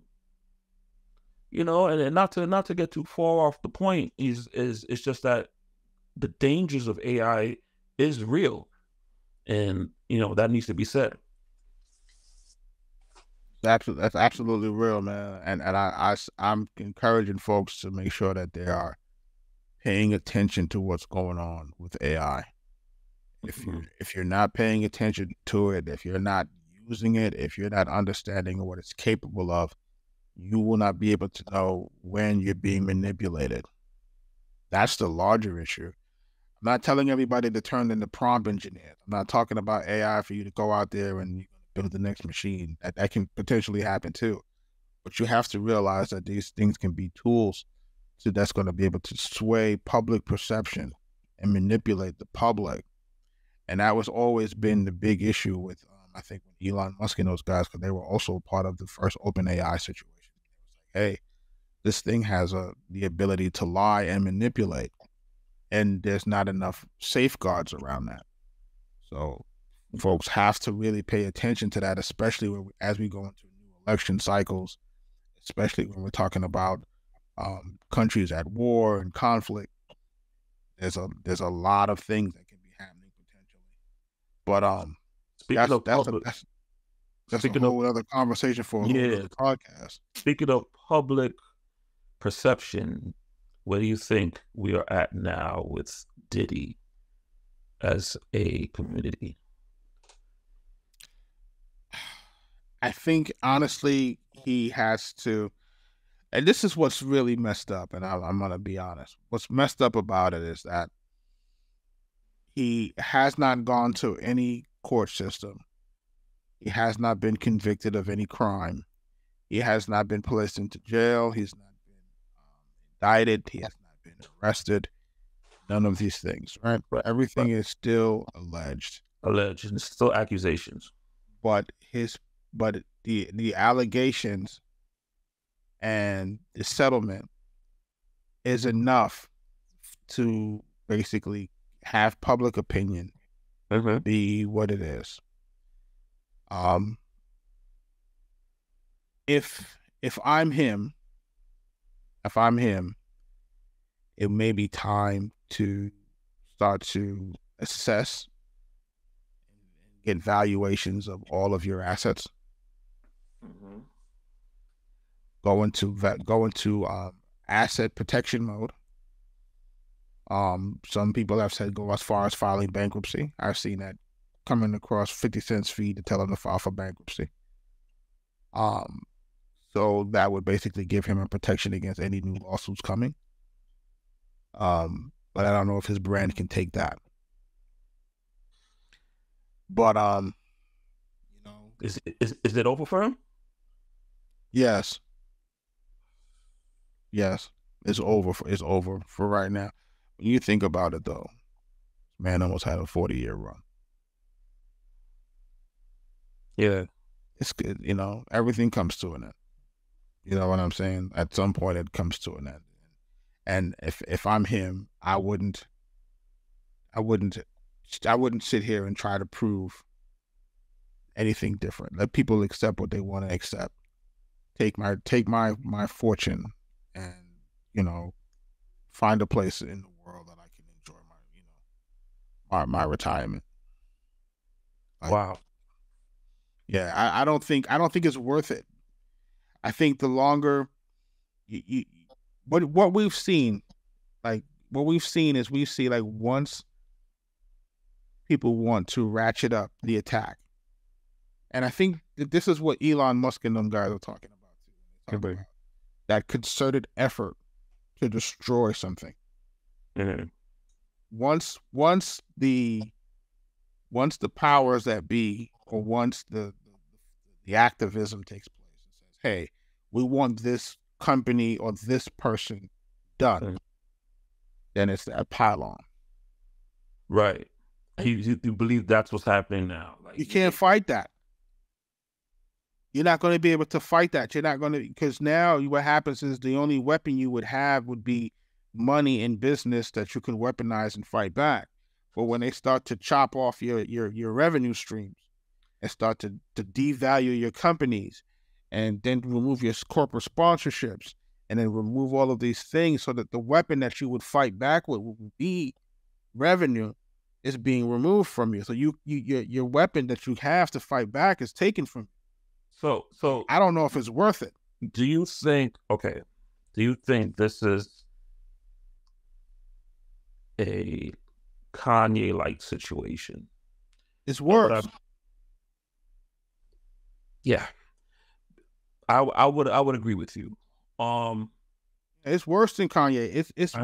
You know, and not to get too far off the point, is it's just that the dangers of AI is real. And, you know, that needs to be said. That's absolutely real, man. And I'm encouraging folks to make sure that they are paying attention to what's going on with AI. If you're not paying attention to it, if you're not using it, if you're not understanding what it's capable of, you will not be able to know when you're being manipulated. That's the larger issue. I'm not telling everybody to turn into prompt engineers. I'm not talking about AI for you to go out there and build the next machine. That can potentially happen too. But you have to realize that these things can be tools that's going to be able to sway public perception and manipulate the public. And that was always been the big issue with, I think, Elon Musk and those guys, because they were also part of the first open AI situation. It was like, hey, this thing has the ability to lie and manipulate, and there's not enough safeguards around that. So folks have to really pay attention to that, especially as we go into new election cycles, especially when we're talking about countries at war and conflict. There's a lot of things that can be happening potentially. But that's a whole other conversation for a whole other podcast. Speaking of public perception, where do you think we are at now with Diddy as a community? I think, honestly, he has to, and this is what's really messed up, and I'm going to be honest. What's messed up about it is that he has not gone to any court system. He has not been convicted of any crime. He has not been placed into jail. He's not been indicted. He has not been arrested. None of these things, right? Everything is still alleged. Alleged, and still accusations. But the allegations and the settlement is enough to basically have public opinion be what it is. If I'm him, it may be time to start to assess and get valuations of all of your assets. Go into asset protection mode. Some people have said go as far as filing bankruptcy. I've seen that coming across 50 cents fee to tell him to file for bankruptcy. So that would basically give him a protection against any new lawsuits coming. but I don't know if his brand can take that. But you know, Is it over for him? yes, it's over for right now. When you think about it, though, man almost had a 40-year run. Yeah, It's good, you know. Everything comes to an end. You know what I'm saying? At some point, it comes to an end. And if I'm him, I wouldn't sit here and try to prove anything different. Let people accept what they want to accept. Take my fortune, and you know, find a place in the world that I can enjoy my retirement. Like, wow. yeah, I don't think it's worth it. I think the longer what we've seen, like what we've seen is we see like once people want to ratchet up the attack, and I think that this is what Elon Musk and them guys are talking about too. Talking about that concerted effort to destroy something. Mm-hmm. Once the powers that be, or once the activism takes place and says, "Hey, we want this company or this person done," Mm-hmm. then it's that pylon. Right. You believe that's what's happening now? Like, you can't fight that. You're not going to be able to fight that. You're not going to, because now what happens is the only weapon you would have would be money and business that you can weaponize and fight back. But when they start to chop off your revenue streams and start to devalue your companies, and then remove your corporate sponsorships, and then remove all of these things, so that the weapon that you would fight back with would be revenue, is being removed from you. So your weapon that you have to fight back is taken from you. So I don't know if it's worth it. Do you think this is a Kanye-like situation? It's worse. Yeah, I would agree with you. It's worse than Kanye. It's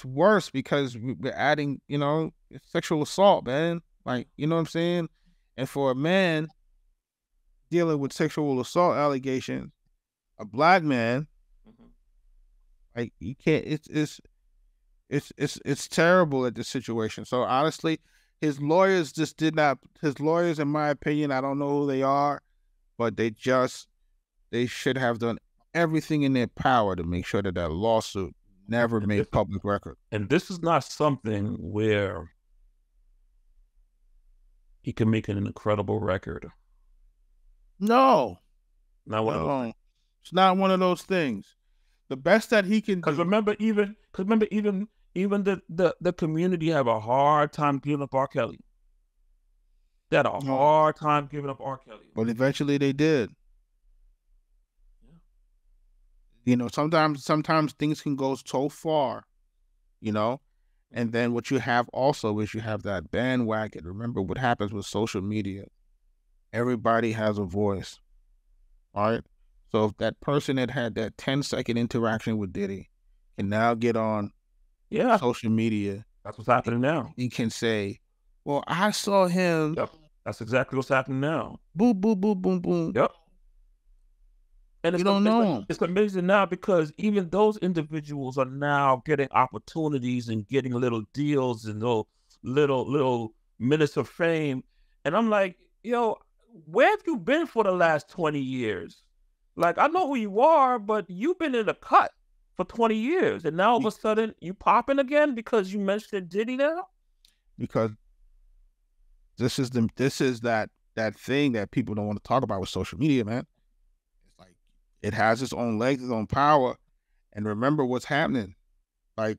worse because we're adding, you know, sexual assault, man. Like, you know what I'm saying? And for a man dealing with sexual assault allegations, a black man, like, you can't. It's terrible at this situation. So honestly, his lawyers just did not. His lawyers, in my opinion, I don't know who they are, but they should have done everything in their power to make sure that lawsuit never made public record. And this is not something where he can make an incredible record. No. Not one of those. It's not one of those things. The best that he can do. Because remember, even the community have a hard time giving up R. Kelly. They had a hard time giving up R. Kelly. But eventually they did. Yeah. You know, sometimes things can go so far, you know, and then what you have also is you have that bandwagon. Remember what happens with social media. Everybody has a voice, all right? So if that person that had that 10-second interaction with Diddy can now get on social media. That's what's happening now. He can say, well, I saw him. Yep. That's exactly what's happening now. Boom, boom, boom, boom, boom. Yep. And you don't know him. It's amazing now because even those individuals are now getting opportunities and getting little deals and little minutes of fame. And I'm like, yo, where have you been for the last 20 years? Like, I know who you are, but you've been in the cut for 20 years. And now all of a sudden you popping again because you mentioned Diddy now? Because this is that thing that people don't want to talk about with social media, man. It's like it has its own legs, its own power. And remember what's happening. Like,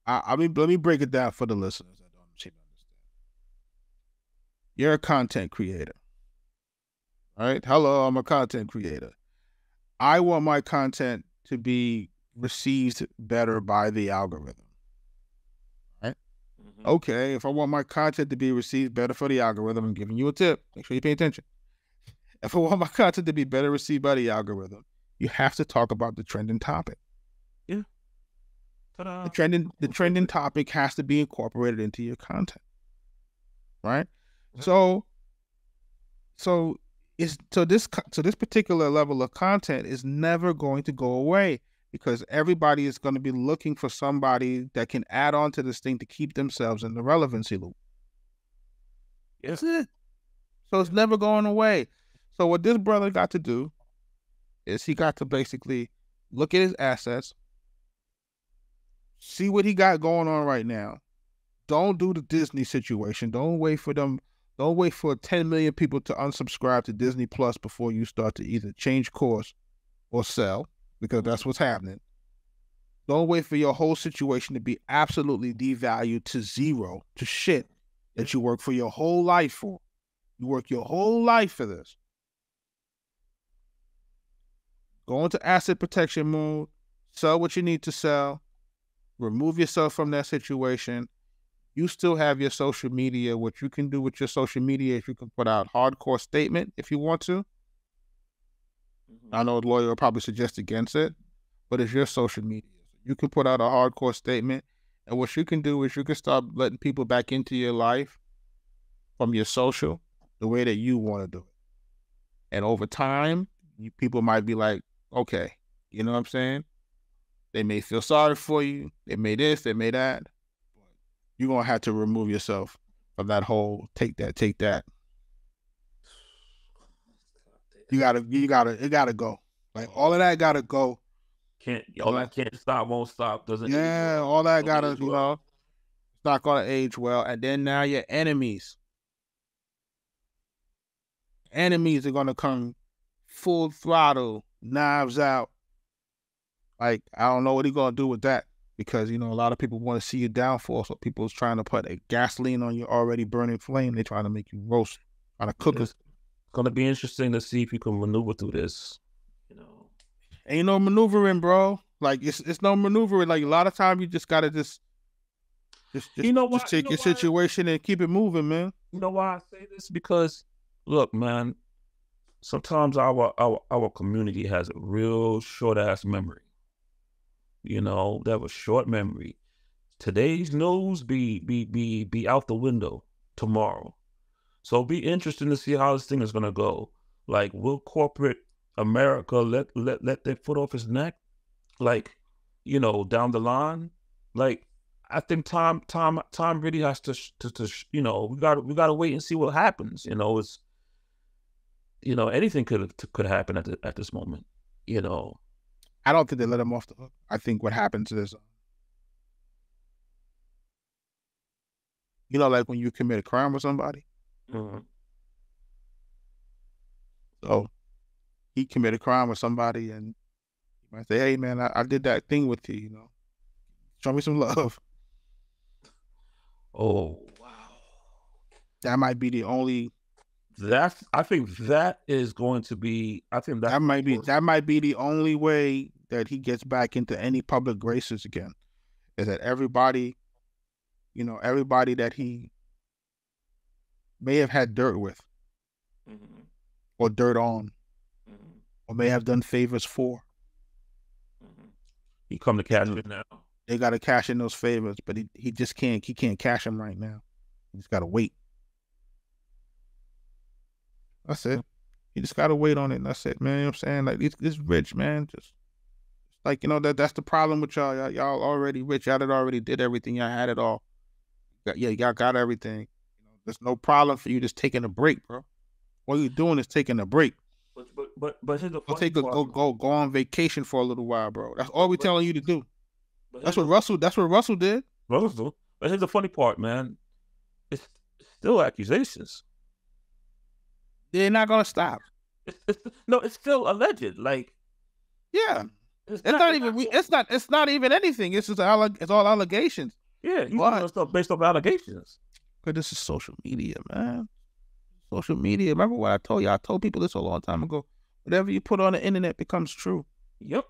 I mean, let me break it down for the listeners that don't seem to understand. You're a content creator. All right? Hello, I'm a content creator. I want my content to be received better by the algorithm. Right? Mm-hmm. Okay, if I want my content to be received better for the algorithm, I'm giving you a tip. Make sure you pay attention. If I want my content to be better received by the algorithm, you have to talk about the trending topic. Yeah. Ta-da. The trending topic has to be incorporated into your content, right? Mhm. So this particular level of content is never going to go away because everybody is going to be looking for somebody that can add on to this thing to keep themselves in the relevancy loop. Yeah. That's it. So it's never going away. So what this brother got to do is he got to basically look at his assets, see what he got going on right now. Don't do the Disney situation. Don't wait for 10 million people to unsubscribe to Disney Plus before you start to either change course or sell, because that's what's happening. Don't wait for your whole situation to be absolutely devalued to zero, to shit that you work for your whole life for. You work your whole life for this. Go into asset protection mode, sell what you need to sell, remove yourself from that situation. You still have your social media. What you can do with your social media is you can put out hardcore statement if you want to. I know a lawyer will probably suggest against it, but it's your social media. You can put out a hardcore statement, and what you can do is you can start letting people back into your life from your social the way that you want to do it. And over time, people might be like, okay, you know what I'm saying? They may feel sorry for you. They may this, they may that. You're going to have to remove yourself from that whole take that. It gotta go. Like all of that gotta go. All that can't stop, won't stop, doesn't age Yeah, well. all that Don't gotta, age well. it's not gonna age well. And then now your enemies are gonna come full throttle, knives out. Like, I don't know what he's gonna do with that. Because, a lot of people want to see you downfall. So people's trying to put a gasoline on your already burning flame. They're trying to make you roast, trying to cook it. It's gonna be interesting to see if you can maneuver through this. Ain't no maneuvering, bro. Like it's no maneuvering. Like a lot of times you just gotta just take your situation and keep it moving, man. You know why I say this? Because look, man, sometimes our community has a real short ass memory. They have a short memory. Today's news be out the window tomorrow. So it'll be interesting to see how this thing is gonna go. Like, will corporate America let their foot off his neck? Like, down the line? Like, I think time really has to we gotta wait and see what happens. It's anything could happen at this moment. I don't think they let him off the hook. I think what happens is, like when you commit a crime with somebody. Mm-hmm. So he committed a crime with somebody, and you might say, "Hey, man, I did that thing with you. Show me some love." Oh wow, that might be the only. I think that is going to be. I think that might be the only way that he gets back into any public graces again. Is that everybody that he may have had dirt with, or dirt on, or may have done favors for. He come to cash it now. They got to cash in those favors, but he just can't. He can't cash them right now. He just got to wait. That's it. You just got to wait on it. And that's it, man. You know what I'm saying? Like, it's rich, man. Just like, that's the problem with y'all. Y'all already rich. Y'all already did everything. Y'all had it all. Y'all got everything. There's no problem for you just taking a break, bro. All you're doing is taking a break. But here's the funny part. Go on vacation for a little while, bro. That's all we're telling you to do. That's what Russell did. But here's the funny part, man. It's still accusations. They're not gonna stop. It's still alleged. Like, yeah, it's not even anything. It's just all allegations. Yeah, you doing stuff based off allegations. But this is social media, man. Social media. Remember what I told you? I told people this a long time ago. Whatever you put on the internet becomes true. Yep.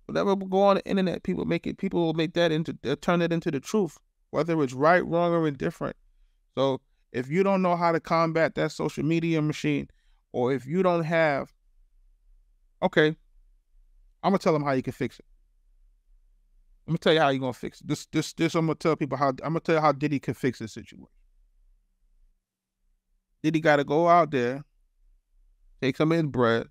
Whatever will go on the internet, people will make that turn it into the truth, whether it's right, wrong, or indifferent. So if you don't know how to combat that social media machine, or if you don't have, okay, I'm gonna tell him how you can fix it. I'm gonna tell you how you're gonna fix it. This. I'm gonna tell people how. I'm gonna tell you how Diddy can fix this situation. Diddy got to go out there, take some of his bread,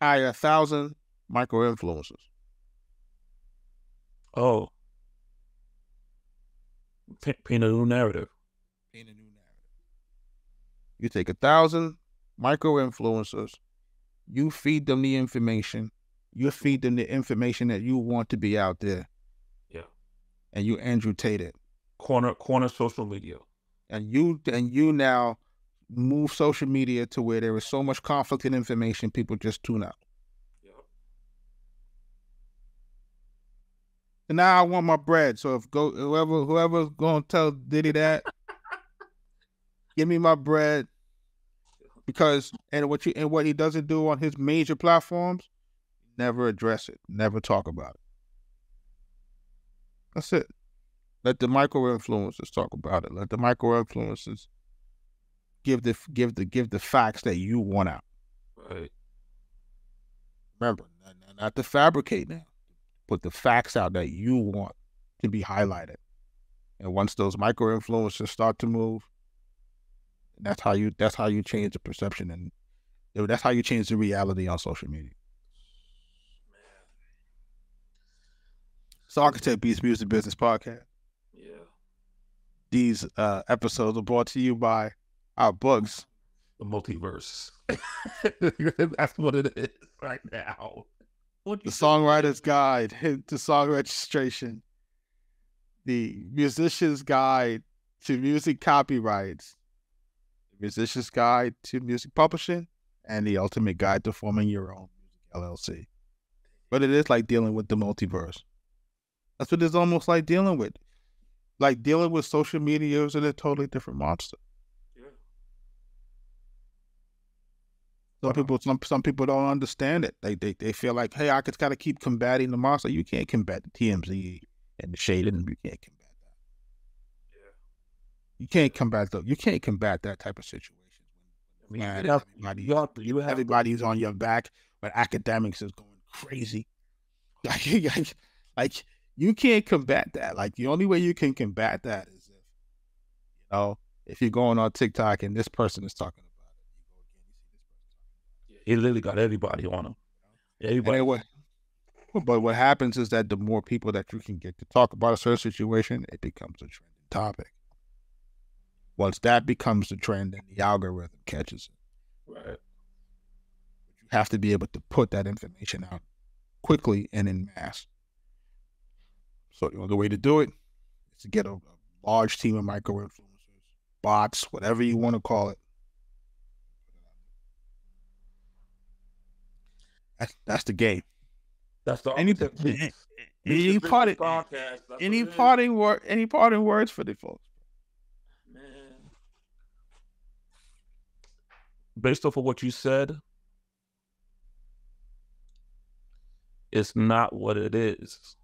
hire 1,000 micro influencers. Oh, paint a new narrative. Paint a new narrative. You take 1,000 micro influencers. You feed them the information. You feed them the information that you want to be out there. Yeah. And you Andrew Tate it. Corner social media. And you now move social media to where there is so much conflict in information, people just tune out. Yeah. And now I want my bread. So if whoever's gonna tell Diddy that, give me my bread. Because what he doesn't do on his major platforms, never address it, never talk about it. That's it. Let the micro influencers talk about it. Let the micro influencers give the facts that you want out. Right. Remember, not to fabricate now. Put the facts out that you want to be highlighted. And once those micro influencers start to move, that's how you change the perception, and that's how you change the reality on social media. It's Arkatech Beatz Music Business Podcast. Yeah. These episodes are brought to you by our books. The multiverse. That's what it is right now. The Songwriter's Guide to Song Registration. The Musician's Guide to Music Copyrights. The Musician's Guide to Music Publishing. And the Ultimate Guide to Forming Your Own Music LLC. But it is like dealing with the multiverse. That's what it's almost like dealing with. Like dealing with social media is a totally different monster. Some people don't understand it. They feel like, hey, I just gotta keep combating the monster. You can't combat the TMZ and the shading. You can't combat that. Yeah. You can't combat that type of situation. Everybody's on your back, but academics is going crazy. Like you can't combat that. Like the only way you can combat that is if you're going on TikTok and this person is talking. He literally got everybody on him. Everybody. But what happens is that the more people that you can get to talk about a certain situation, it becomes a trending topic. Once that becomes the trend, then the algorithm catches it. Right. You have to be able to put that information out quickly and in mass. So the only way to do it is to get a large team of micro influencers, bots, whatever you want to call it. That's the game. That's the any parting words for the folks? Man, based off of what you said, it's not what it is.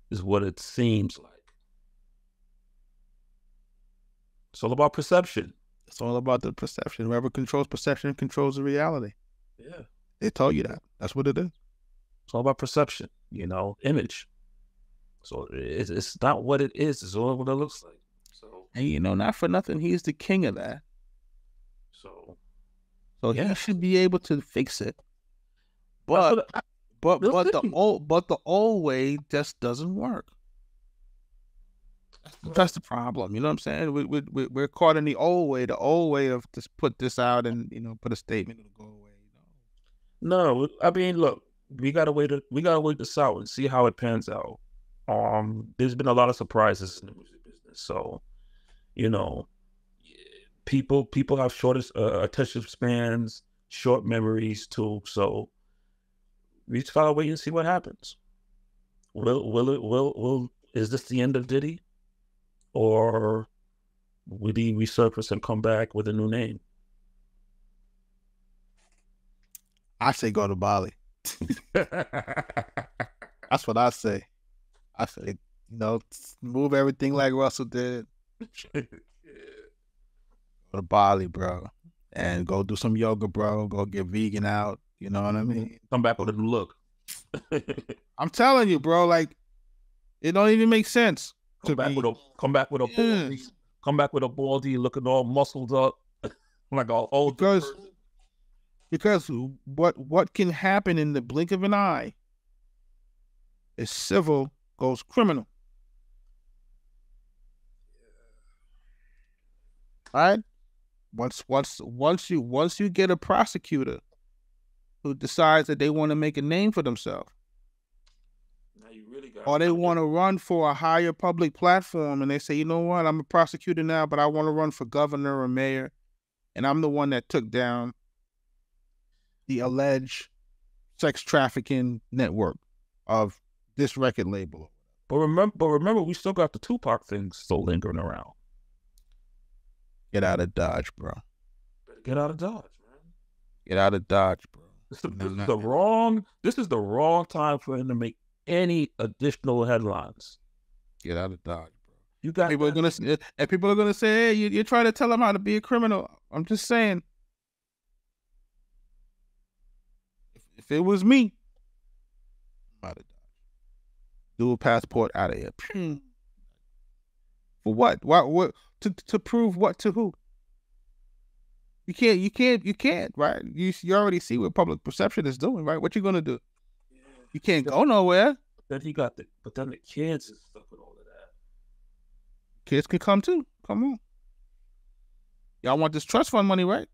It's what it seems like. It's all about perception. It's all about the perception. Whoever controls perception controls the reality. Yeah. They tell you that. That's what it is. It's all about perception, image. So it's not what it is. It's all what it looks like. So, and not for nothing, he's the king of that. So yeah, he should be able to fix it. But the old way just doesn't work. That's the problem. You know what I'm saying? We're caught in the old way of just put this out and put a statement and go away. No, I mean, look, we gotta wait this out and see how it pans out. There's been a lot of surprises in the music business, so people have short attention spans, short memories too. So we just gotta wait and see what happens. Is this the end of Diddy, or will he resurface and come back with a new name? I say go to Bali. That's what I say. I say, move everything like Russell did. Go to Bali, bro. and go do some yoga, bro. Go get vegan out. You know what I mean? Come back with a new look. I'm telling you, bro. Like, it don't even make sense. Come back with a baldy, looking all muscled up, like a old because what can happen in the blink of an eye is civil goes criminal. All right. Once you get a prosecutor who decides that they want to make a name for themselves, or they want to run for a higher public platform, and they say, you know what, I'm a prosecutor now, but I want to run for governor or mayor, and I'm the one that took down the alleged sex trafficking network of this record label. But remember, we still got the Tupac thing still lingering around. Get out of Dodge, bro. Get out of Dodge, man. Get out of Dodge, bro. This is the wrong time for him to make any additional headlines. Get out of Dodge, bro. You got people are gonna say, hey, you're trying to tell him how to be a criminal. I'm just saying, if it was me, I'm out of Dodge. Dual passport out of here. For what? What? To prove what to who? You can't, right? You already see what public perception is doing, right? What you gonna do? Yeah. You can't go nowhere. Then the kids is stuck with all of that. Kids can come too. Come on. Y'all want this trust fund money, right?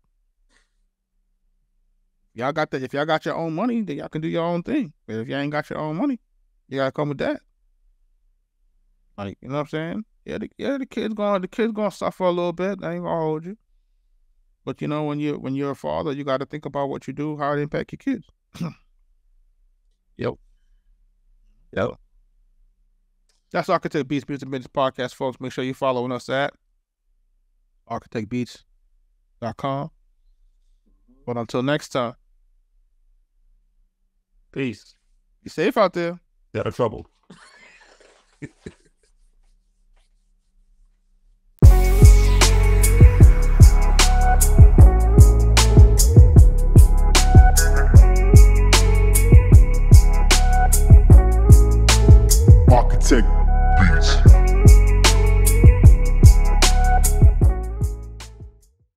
Y'all got that. If y'all got your own money, then y'all can do your own thing. But if y'all ain't got your own money, you gotta come with that. Like, you know what I'm saying? The kid's gonna suffer a little bit. I ain't gonna hold you. But you know, when you're a father, you gotta think about what you do, how it impact your kids. Yep. That's Arkatech Beatz Music Business Podcast, folks. Make sure you're following us at arkatechbeats.com. But until next time, peace. Be safe out there. Get out of trouble. Arkatech Beatz.